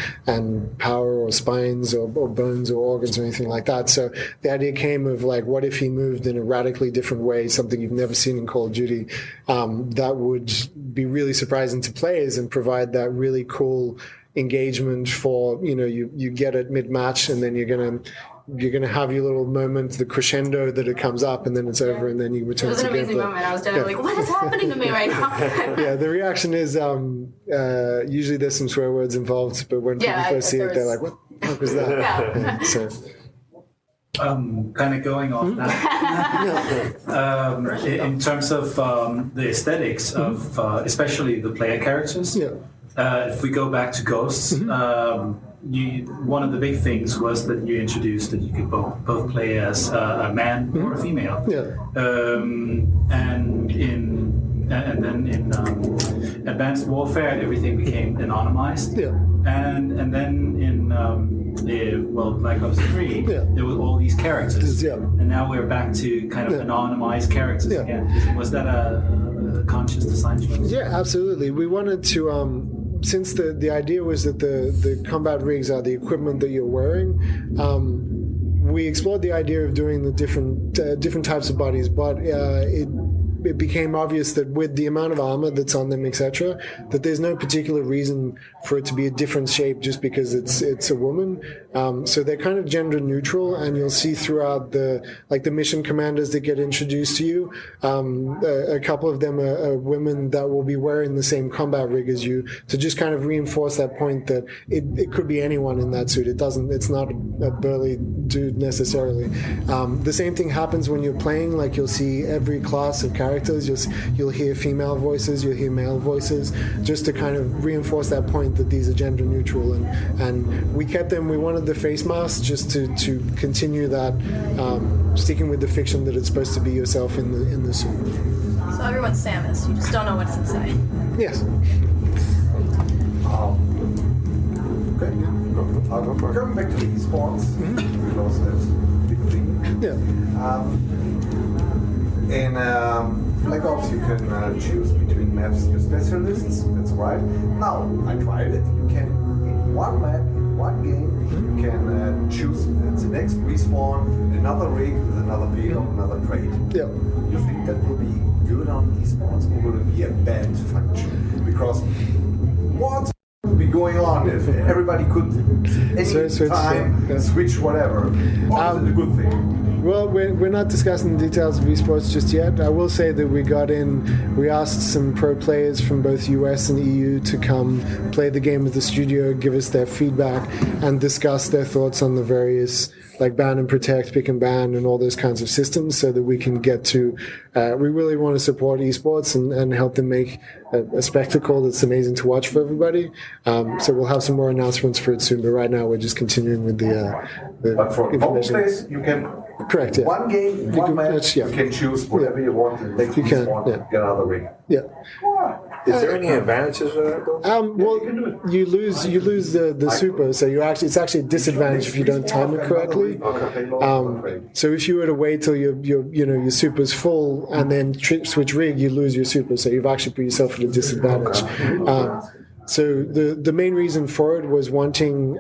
power or spines or bones or organs or anything like that. So the idea came of what if he moved in a radically different way, something you've never seen in Call of Duty, that would be really surprising to players and provide that really cool engagement for, you get it mid-match and then you're going to you're going to have your little moment, the crescendo that it comes up, and then it's over, and then you It return was to an amazing gameplay. moment. I was generally like, what is happening to me right now? Yeah, the reaction is usually there's some swear words involved, but when people first see it, they're like, what the fuck was that? Yeah. So. Kind of going off that. In terms of the aesthetics of especially the player characters, if we go back to Ghosts, one of the big things was that you introduced that you could both play as a man or a female. And then in Advanced Warfare, everything became anonymized. And then in Black Ops 3, there were all these characters. And now we're back to kind of anonymized characters again. Was that a conscious design choice? Yeah, absolutely. We wanted to, since the idea was that the combat rigs are the equipment that you're wearing, we explored the idea of doing the different types of bodies, but it became obvious that with the amount of armor that's on them, etc., that there's no particular reason for it to be a different shape just because it's a woman. So they're kind of gender neutral, and you'll see throughout the mission commanders that get introduced to you, a couple of them are women that will be wearing the same combat rig as you, to just kind of reinforce that point that it could be anyone in that suit. It's not a burly dude necessarily. The same thing happens when you're playing. Like, you'll see every class of characters. You'll hear female voices, you'll hear male voices, just to kind of reinforce that point that these are gender neutral. And we kept them. We wanted the face masks just to continue that, sticking with the fiction that it's supposed to be yourself in the suit. So everyone's Samus. You just don't know what's inside. Yes. Okay, I'll go for it. Going back to the esports, because that's a big thing. In Black Ops, you can choose between maps your specialists. That's right. Now, I tried it. You can, in one map, in one game, you can choose the next respawn, another rig with another payload, another trade. Yeah. You think that will be good on esports, or will it be a bad function? Because what would be going on if everybody could switch whatever? Or is it a good thing? Well, we're not discussing the details of esports just yet. I will say that we asked some pro players from both US and EU to come play the game with the studio, give us their feedback, and discuss their thoughts on the various, like, ban and protect, pick and ban, and all those kinds of systems, so that we can get to, we really want to support esports and help them make a spectacle that's amazing to watch for everybody. So we'll have some more announcements for it soon, but right now we're just continuing with the but for information. place, you can. Correct, yeah. One game, one match, you can choose whatever you want. And next you can get another ring. Yeah. Is there any advantages for that, though? Well, you lose the super, so it's actually a disadvantage if you don't time it correctly. So if you were to wait till your super's full and then switch rig, you lose your super, so you've actually put yourself at a disadvantage. So the main reason for it was wanting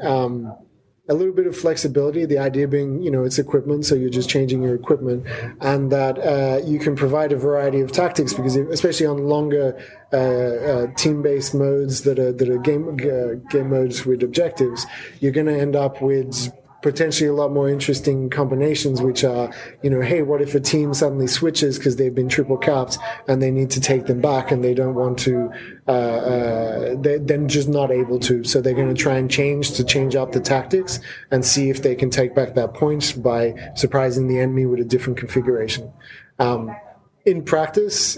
a little bit of flexibility, the idea being, it's equipment, so you're just changing your equipment, and that you can provide a variety of tactics, because especially on longer team-based modes that are game modes with objectives, you're going to end up with potentially a lot more interesting combinations, which are, hey, what if a team suddenly switches because they've been triple capped and they need to take them back and they don't want to, they're then just not able to. So they're going to try and change up the tactics and see if they can take back that point by surprising the enemy with a different configuration. In practice,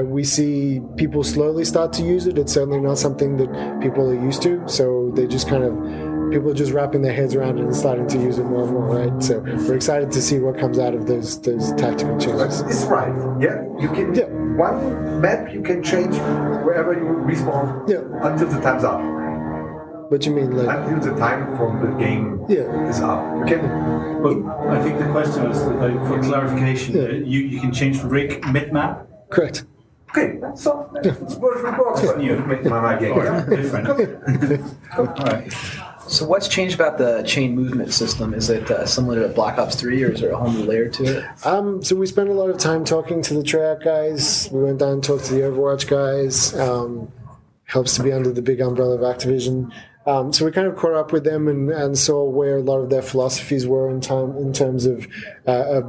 we see people slowly start to use it. It's certainly not something that people are used to, so they just people are just wrapping their heads around it and starting to use it more and more, right? So we're excited to see what comes out of those tactical changes. It's right. Yeah, you can. Yeah. One map you can change wherever you respawn. Yeah. Until the time's up. What you mean, like? Until the time from the game is up. You can. But I think the question was, for clarification, you can change the rig mid-map. Correct. Okay, so it works. New. My game. Different. All right. So what's changed about the chain movement system? Is it similar to Black Ops 3, or is there a whole new layer to it? So we spent a lot of time talking to the Treyarch guys. We went down and talked to the Overwatch guys. Helps to be under the big umbrella of Activision. So we kind of caught up with them and saw where a lot of their philosophies were in terms of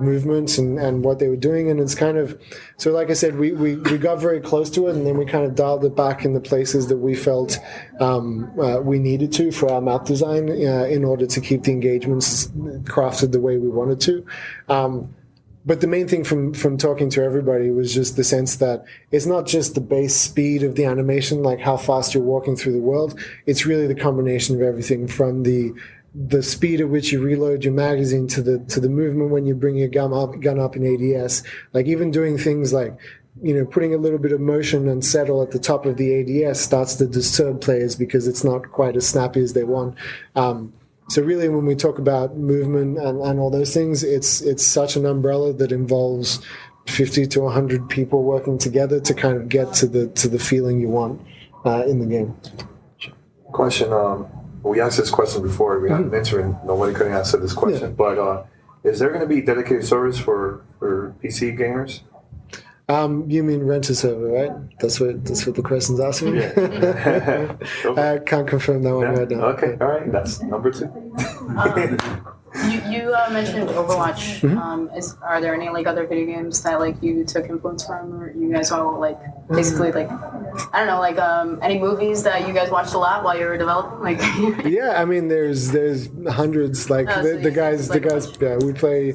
movements and what they were doing. And it's kind of, so like I said, we got very close to it, and then we kind of dialed it back in the places that we felt we needed to for our map design in order to keep the engagements crafted the way we wanted to. But the main thing from talking to everybody was just the sense that it's not just the base speed of the animation, like how fast you're walking through the world. It's really the combination of everything, from the speed at which you reload your magazine to the movement when you bring your gun up in ADS. Like even doing things like, putting a little bit of motion and settle at the top of the ADS starts to disturb players because it's not quite as snappy as they want. So really, when we talk about movement and all those things, it's such an umbrella that involves 50 to 100 people working together to kind of get to the feeling you want in the game. Question. We asked this question before. We had an intern, and nobody could answer this question. Yeah. But is there going to be dedicated servers for PC gamers? You mean rent a server, right? That's what the question's asking. Yeah. I can't confirm that one right now. Okay, all right. That's number 2. You mentioned Overwatch. Are there any other video games that you took influence from, or you guys all basically I don't know, any movies that you guys watched a lot while you were developing? Yeah, I mean there's hundreds. The guys. Yeah, we play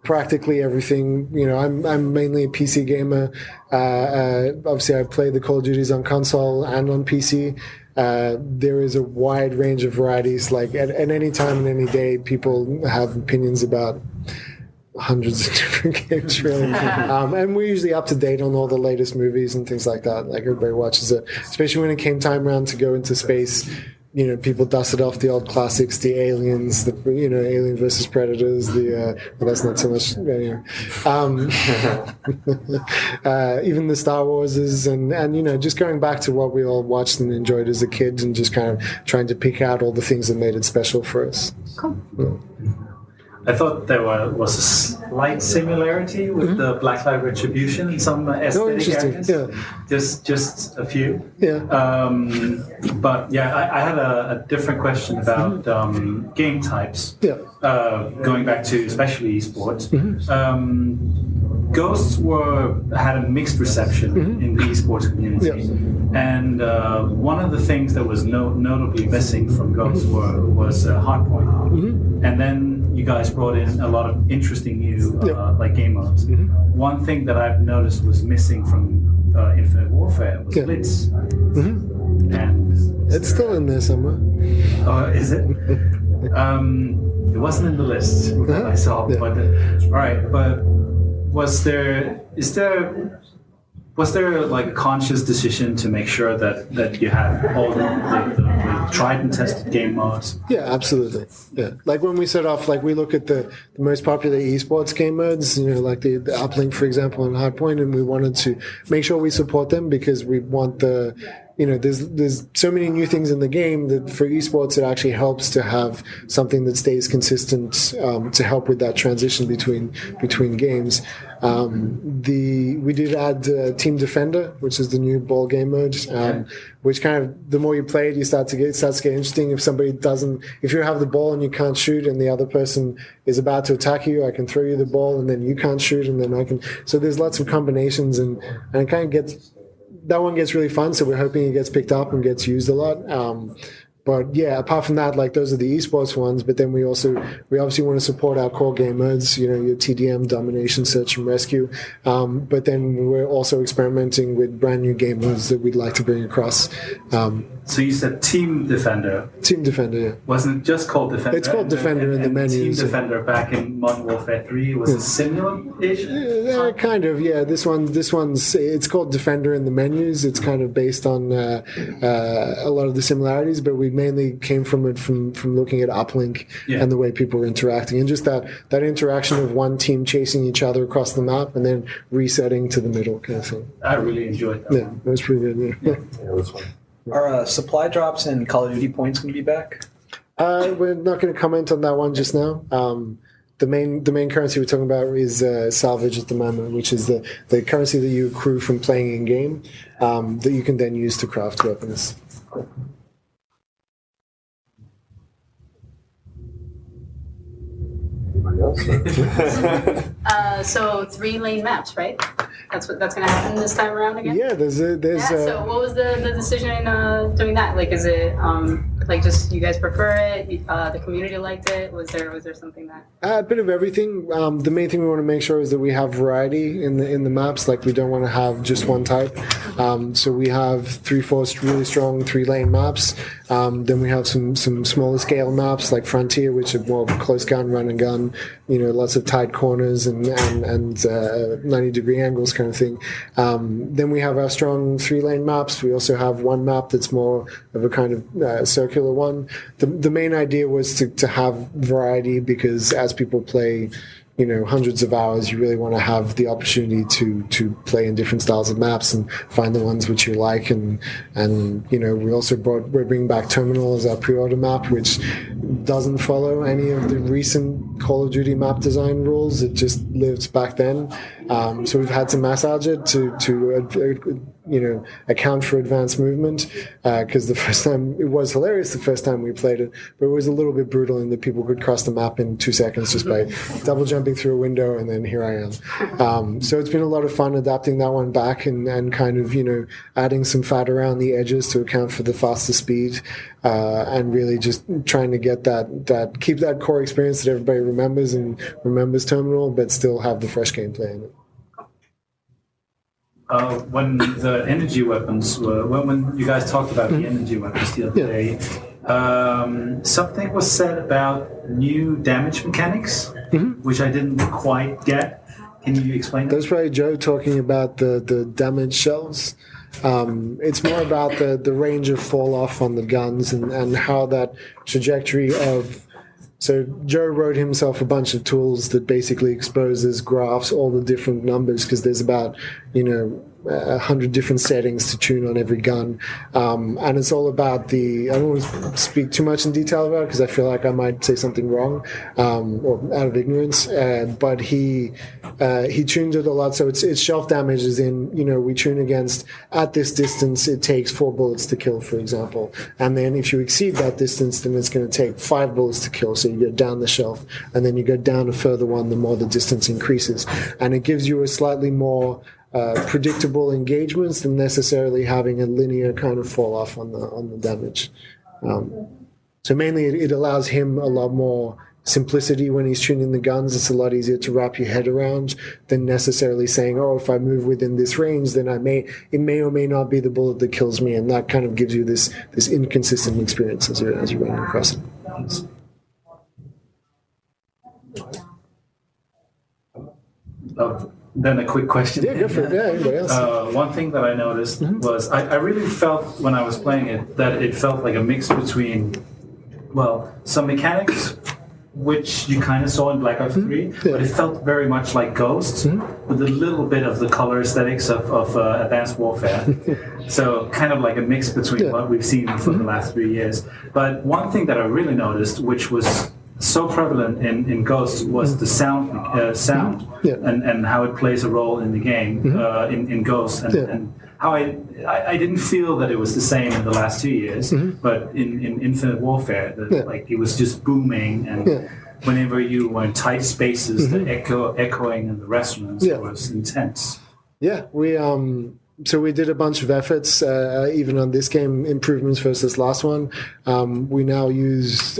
practically everything. I'm mainly a PC gamer. Obviously, I play the Call of Duties on console and on PC. There is a wide range of varieties. At any time and any day, people have opinions about hundreds of different games, really. And we're usually up to date on all the latest movies and things like that. Everybody watches it, especially when it came time around to go into space. People dusted off the old classics, the Aliens, Alien versus Predators, well, that's not so much, even the Star Warses, and just going back to what we all watched and enjoyed as a kid, and just kind of trying to pick out all the things that made it special for us. Cool. Yeah. I thought there was a slight similarity with the Blacklight Retribution in some aesthetic areas. Yeah. Just a few. Yeah. But yeah, I had a different question about game types. Yeah. Going back to especially esports. Ghosts had a mixed reception in the esports community. Yeah. And one of the things that was notably missing from Ghosts was Hardpoint. And then you guys brought in a lot of interesting new game modes. One thing that I've noticed was missing from Infinite Warfare was Blitz. And it's still in there somewhere. Oh, is it? It wasn't in the list that I saw, but all right. But was there a conscious decision to make sure that you had all the tried and tested game modes? Yeah, absolutely. Yeah, when we set off, we look at the most popular esports game modes, the Uplink, for example, and Hardpoint, and we wanted to make sure we support them because we want there's so many new things in the game that for esports it actually helps to have something that stays consistent to help with that transition between games. We did add Team Defender, which is the new ball game mode, which kind of, the more you play it, it starts to get interesting. If you have the ball and you can't shoot and the other person is about to attack you, I can throw you the ball and then you can't shoot and then I can. So there's lots of combinations and it kind of that one gets really fun. So we're hoping it gets picked up and gets used a lot. But yeah, apart from that, those are the esports ones. But then we obviously want to support our core game modes, your TDM, domination, search and rescue. But then we're also experimenting with brand new game modes that we'd like to bring across. So you said Team Defender. Team Defender, yeah. Wasn't it just called Defender? It's called Defender in the menus. Team Defender back in Modern Warfare 3 was a similar-ish? Yeah, kind of, yeah. This one's it's called Defender in the menus. It's kind of based on a lot of the similarities, but we mainly came from it from looking at Uplink and the way people were interacting, and just that interaction of one team chasing each other across the map and then resetting to the middle kind of thing. I really enjoyed that. Yeah, that was pretty good. Yeah, it was fun. Are supply drops and Call of Duty points going to be back? We're not going to comment on that one just now. The main currency we're talking about is salvage at the moment, which is the currency that you accrue from playing in game that you can then use to craft weapons. So 3-lane maps, right? That's going to happen this time around again? Yeah, there's so what was the decision in doing that? Like, is it like just you guys prefer it? The community liked it? Was there something that? A bit of everything. The main thing we want to make sure is that we have variety in the maps. Like, we don't want to have just one type. So we have 3-4 really strong 3-lane maps. Then we have some smaller scale maps like Frontier, which are more close gun, run and gun. Lots of tight corners and 90-degree angles kind of thing. Then we have our strong 3-lane maps. We also have one map that's more of a kind of circular one. The main idea was to have variety, because as people play hundreds of hours, you really want to have the opportunity to play in different styles of maps and find the ones which you like. And we're bringing back Terminal as our pre-order map, which doesn't follow any of the recent Call of Duty map design rules. It just lives back then. So we've had to massage it to account for advanced movement, because the first time it was hilarious the first time we played it, but it was a little bit brutal in that people could cross the map in 2 seconds just by double jumping through a window, and then here I am. So it's been a lot of fun adapting that one back and kind of adding some fat around the edges to account for the faster speed, and really just trying to get that keep that core experience that everybody remembers Terminal, but still have the fresh gameplay in it. When the energy weapons were, when you guys talked about the energy weapons the other day, something was said about new damage mechanics, which I didn't quite get. Can you explain that? That was probably Joe talking about the damage shells. It's more about the range of fall off on the guns and how that trajectory of. So Joe wrote himself a bunch of tools that basically exposes, graphs, all the different numbers, because there's about 100 different settings to tune on every gun, and it's all about I don't want to speak too much in detail about it because I feel like I might say something wrong, or out of ignorance. But he tuned it a lot, so it's shelf damage is in we tune against at this distance it takes 4 bullets to kill, for example, and then if you exceed that distance, then it's going to take 5 bullets to kill. So you go down the shelf, and then you go down a further one the more the distance increases, and it gives you a slightly more predictable engagements than necessarily having a linear kind of fall off on the damage. So mainly it allows him a lot more simplicity when he's tuning the guns. It's a lot easier to wrap your head around than necessarily saying, if I move within this range, then it may or may not be the bullet that kills me, and that kind of gives you this inconsistent experience as you're running across it. Then a quick question. Yeah, go for it. Yeah, anybody else? One thing that I noticed was I really felt when I was playing it that it felt like a mix between, some mechanics, which you kind of saw in Black Ops 3, but it felt very much like Ghosts, with a little bit of the color aesthetics of Advanced Warfare. So kind of like a mix between what we've seen for the last 3 years. But one thing that I really noticed, which was so prevalent in Ghosts, was the sound and how it plays a role in the game in Ghosts, and how I didn't feel that it was the same in the last 2 years, but in Infinite Warfare, like it was just booming, and whenever you were in tight spaces, the echoing in the resonance was intense. Yeah, So we did a bunch of efforts, even on this game, improvements versus last one. We now use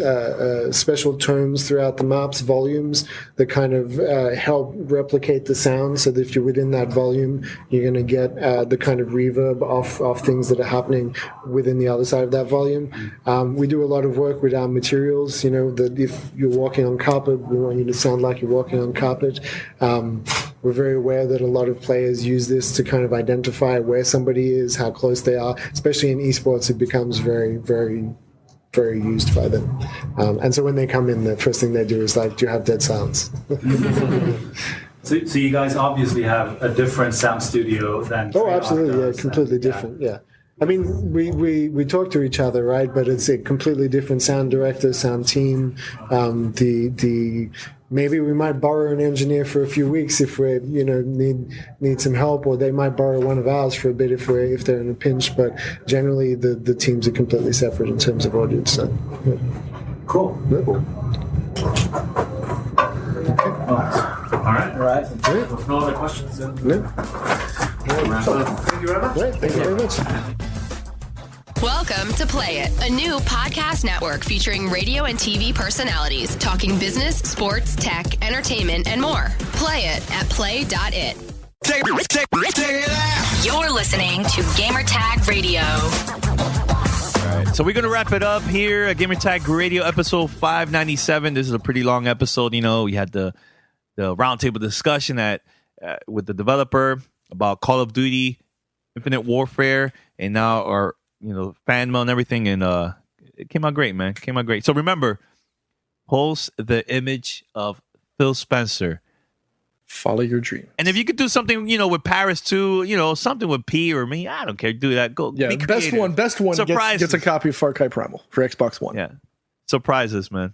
special tones throughout the maps, volumes, that kind of help replicate the sound, so that if you're within that volume, you're going to get the kind of reverb of things that are happening within the other side of that volume. We do a lot of work with our materials, that if you're walking on carpet, we want you to sound like you're walking on carpet. We're very aware that a lot of players use this to kind of identify where somebody is, how close they are. Especially in esports, it becomes very, very, very used by them. And so when they come in, the first thing they do is like, do you have dead silence? So you guys obviously have a different sound studio than... Oh, absolutely, yeah, completely different, yeah. I mean, we talk to each other, right? But it's a completely different sound director, sound team. Maybe we might borrow an engineer for a few weeks if we, need some help, or they might borrow one of ours for a bit if they're in a pinch. But generally, the teams are completely separate in terms of audience. So, yeah. Cool. Yeah. Okay. All right. With no other questions, then No. thank you very much. Great. Thank you very much. Welcome to Play It, a new podcast network featuring radio and TV personalities talking business, sports, tech, entertainment, and more. Play it at play.it. Take it out. You're listening to Gamertag Radio. All right, so we're going to wrap it up here at Gamertag Radio episode 597. This is a pretty long episode. You know, we had the roundtable discussion with the developer about Call of Duty, Infinite Warfare, and now our fan mail and everything. And it came out great, man. It came out great. So remember, post the image of Phil Spencer. Follow your dream. And if you could do something, with Paris too, something with P or me, I don't care. Do that. Go. Yeah, be best creative. one Surprises. gets a copy of Far Cry Primal for Xbox One. Yeah. Surprises, man.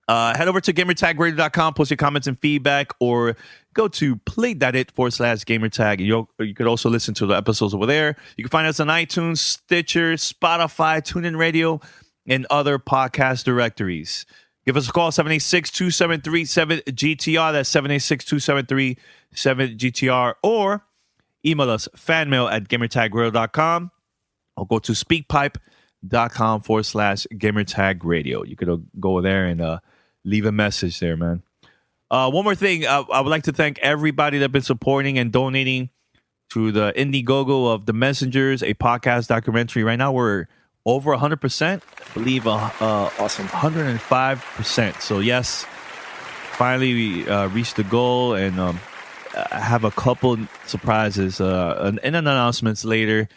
Head over to gamertagradio.com, post your comments and feedback, or go to play.it/gamertag. You could also listen to the episodes over there. You can find us on iTunes, Stitcher, Spotify, TuneIn Radio, and other podcast directories. Give us a call, 786-273-7GTR. That's 786-273-7GTR. Or email us, fanmail@gamertagradio.com. Or go to speakpipe.com/gamertagradio. You could go there and leave a message there, man. One more thing. I would like to thank everybody that's been supporting and donating to the Indiegogo of The Messengers, a podcast documentary. Right now, we're over 100%. I believe awesome. 105%. So, yes, finally we reached the goal, and I have a couple surprises and announcements later,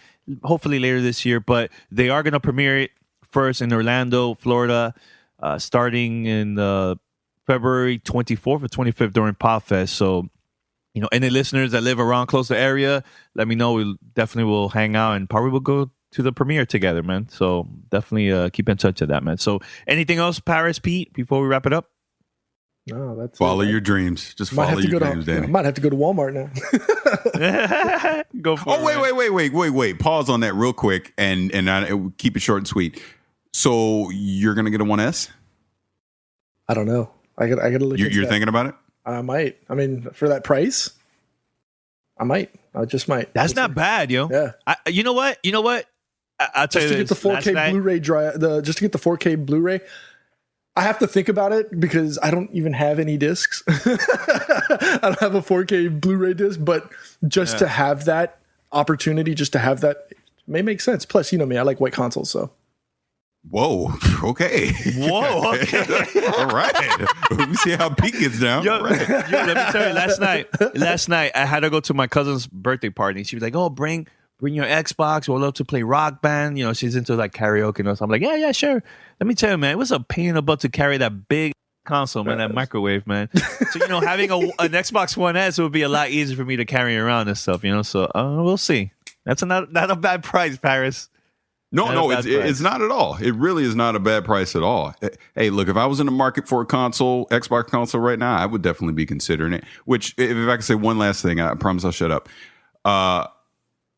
hopefully later this year. But they are going to premiere it first in Orlando, Florida, starting in February 24th or 25th during PodFest. So, any listeners that live around close to the area, let me know. We definitely will hang out and probably will go to the premiere together, man. So definitely keep in touch with that, man. So anything else, Paris, Pete, before we wrap it up? No, that's follow your dreams. Just follow your dreams, Danny. I might have to go to Walmart now. Go for it. Wait. Pause on that real quick and keep it short and sweet. So you're gonna get a 1S? I don't know. I gotta look. You're thinking about it? I might. I mean, for that price, I might. I just might. That's not bad, yo. Yeah. You know what? I'll tell you to this. Get the 4K Blu-ray just to get the 4K Blu-ray, I have to think about it because I don't even have any discs. I don't have a 4K Blu-ray disc, but just to have that opportunity, just to have that, may make sense. Plus, you know me, I like white consoles, so. Whoa. Okay. Okay. All right. We see how Pete gets down. Yo, let me tell you, last night I had to go to my cousin's birthday party. She was like, "Oh, bring your Xbox. We'll love to play Rock Band." She's into like karaoke and so I'm like, yeah, sure. Let me tell you, man, it was a pain in the butt to carry that big console, man, that microwave, man. So, having an Xbox One S would be a lot easier for me to carry around and stuff, So we'll see. That's not a bad price, Paris. No, it's not at all. It really is not a bad price at all. Hey, look, if I was in the market for a Xbox console right now, I would definitely be considering it. Which, if I could say one last thing, I promise I'll shut up.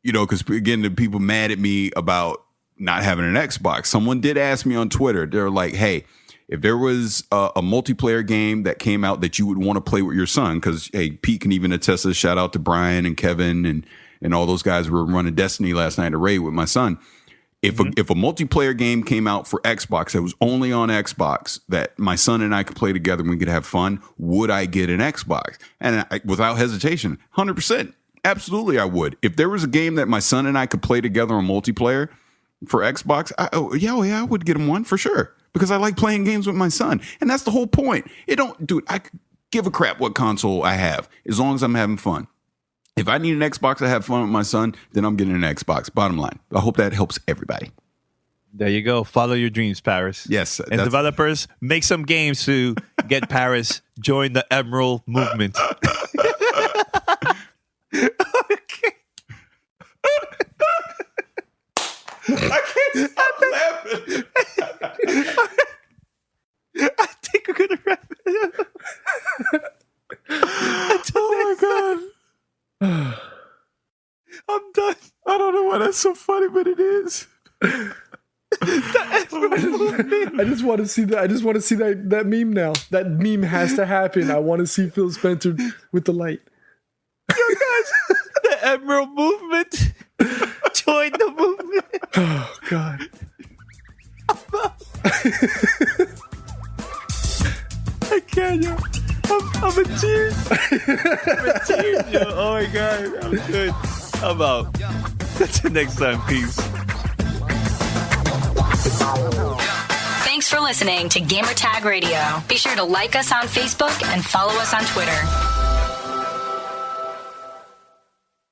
Because again, the people mad at me about not having an Xbox. Someone did ask me on Twitter. They're like, "Hey, if there was a multiplayer game that came out that you would want to play with your son," because hey, Pete can even attest to this. Shout out to Brian and Kevin and all those guys who were running Destiny last night to raid with my son. If a multiplayer game came out for Xbox that was only on Xbox that my son and I could play together and we could have fun, would I get an Xbox? And without hesitation, 100%, absolutely I would. If there was a game that my son and I could play together on multiplayer for Xbox, I would get him one for sure because I like playing games with my son, and that's the whole point. I could give a crap what console I have as long as I'm having fun. If I need an Xbox to have fun with my son, then I'm getting an Xbox. Bottom line. I hope that helps everybody. There you go. Follow your dreams, Paris. Yes. And developers, make some games to get Paris join the Emerald movement. I can't stop laughing. I think we're going to wrap it up. Oh, my God. I'm done. I don't know why that's so funny, but it is. The I just want to see that. I just want to see that meme now. That meme has to happen. I want to see Phil Spencer with the light. Yo, guys, the Emerald Movement. Join the movement. Oh, God. I can't, yo. I'm in tears. I'm in tears, yo. Oh, my God. I'm good. I'm out. Until next time. Peace. Thanks for listening to Gamertag Radio. Be sure to like us on Facebook and follow us on Twitter.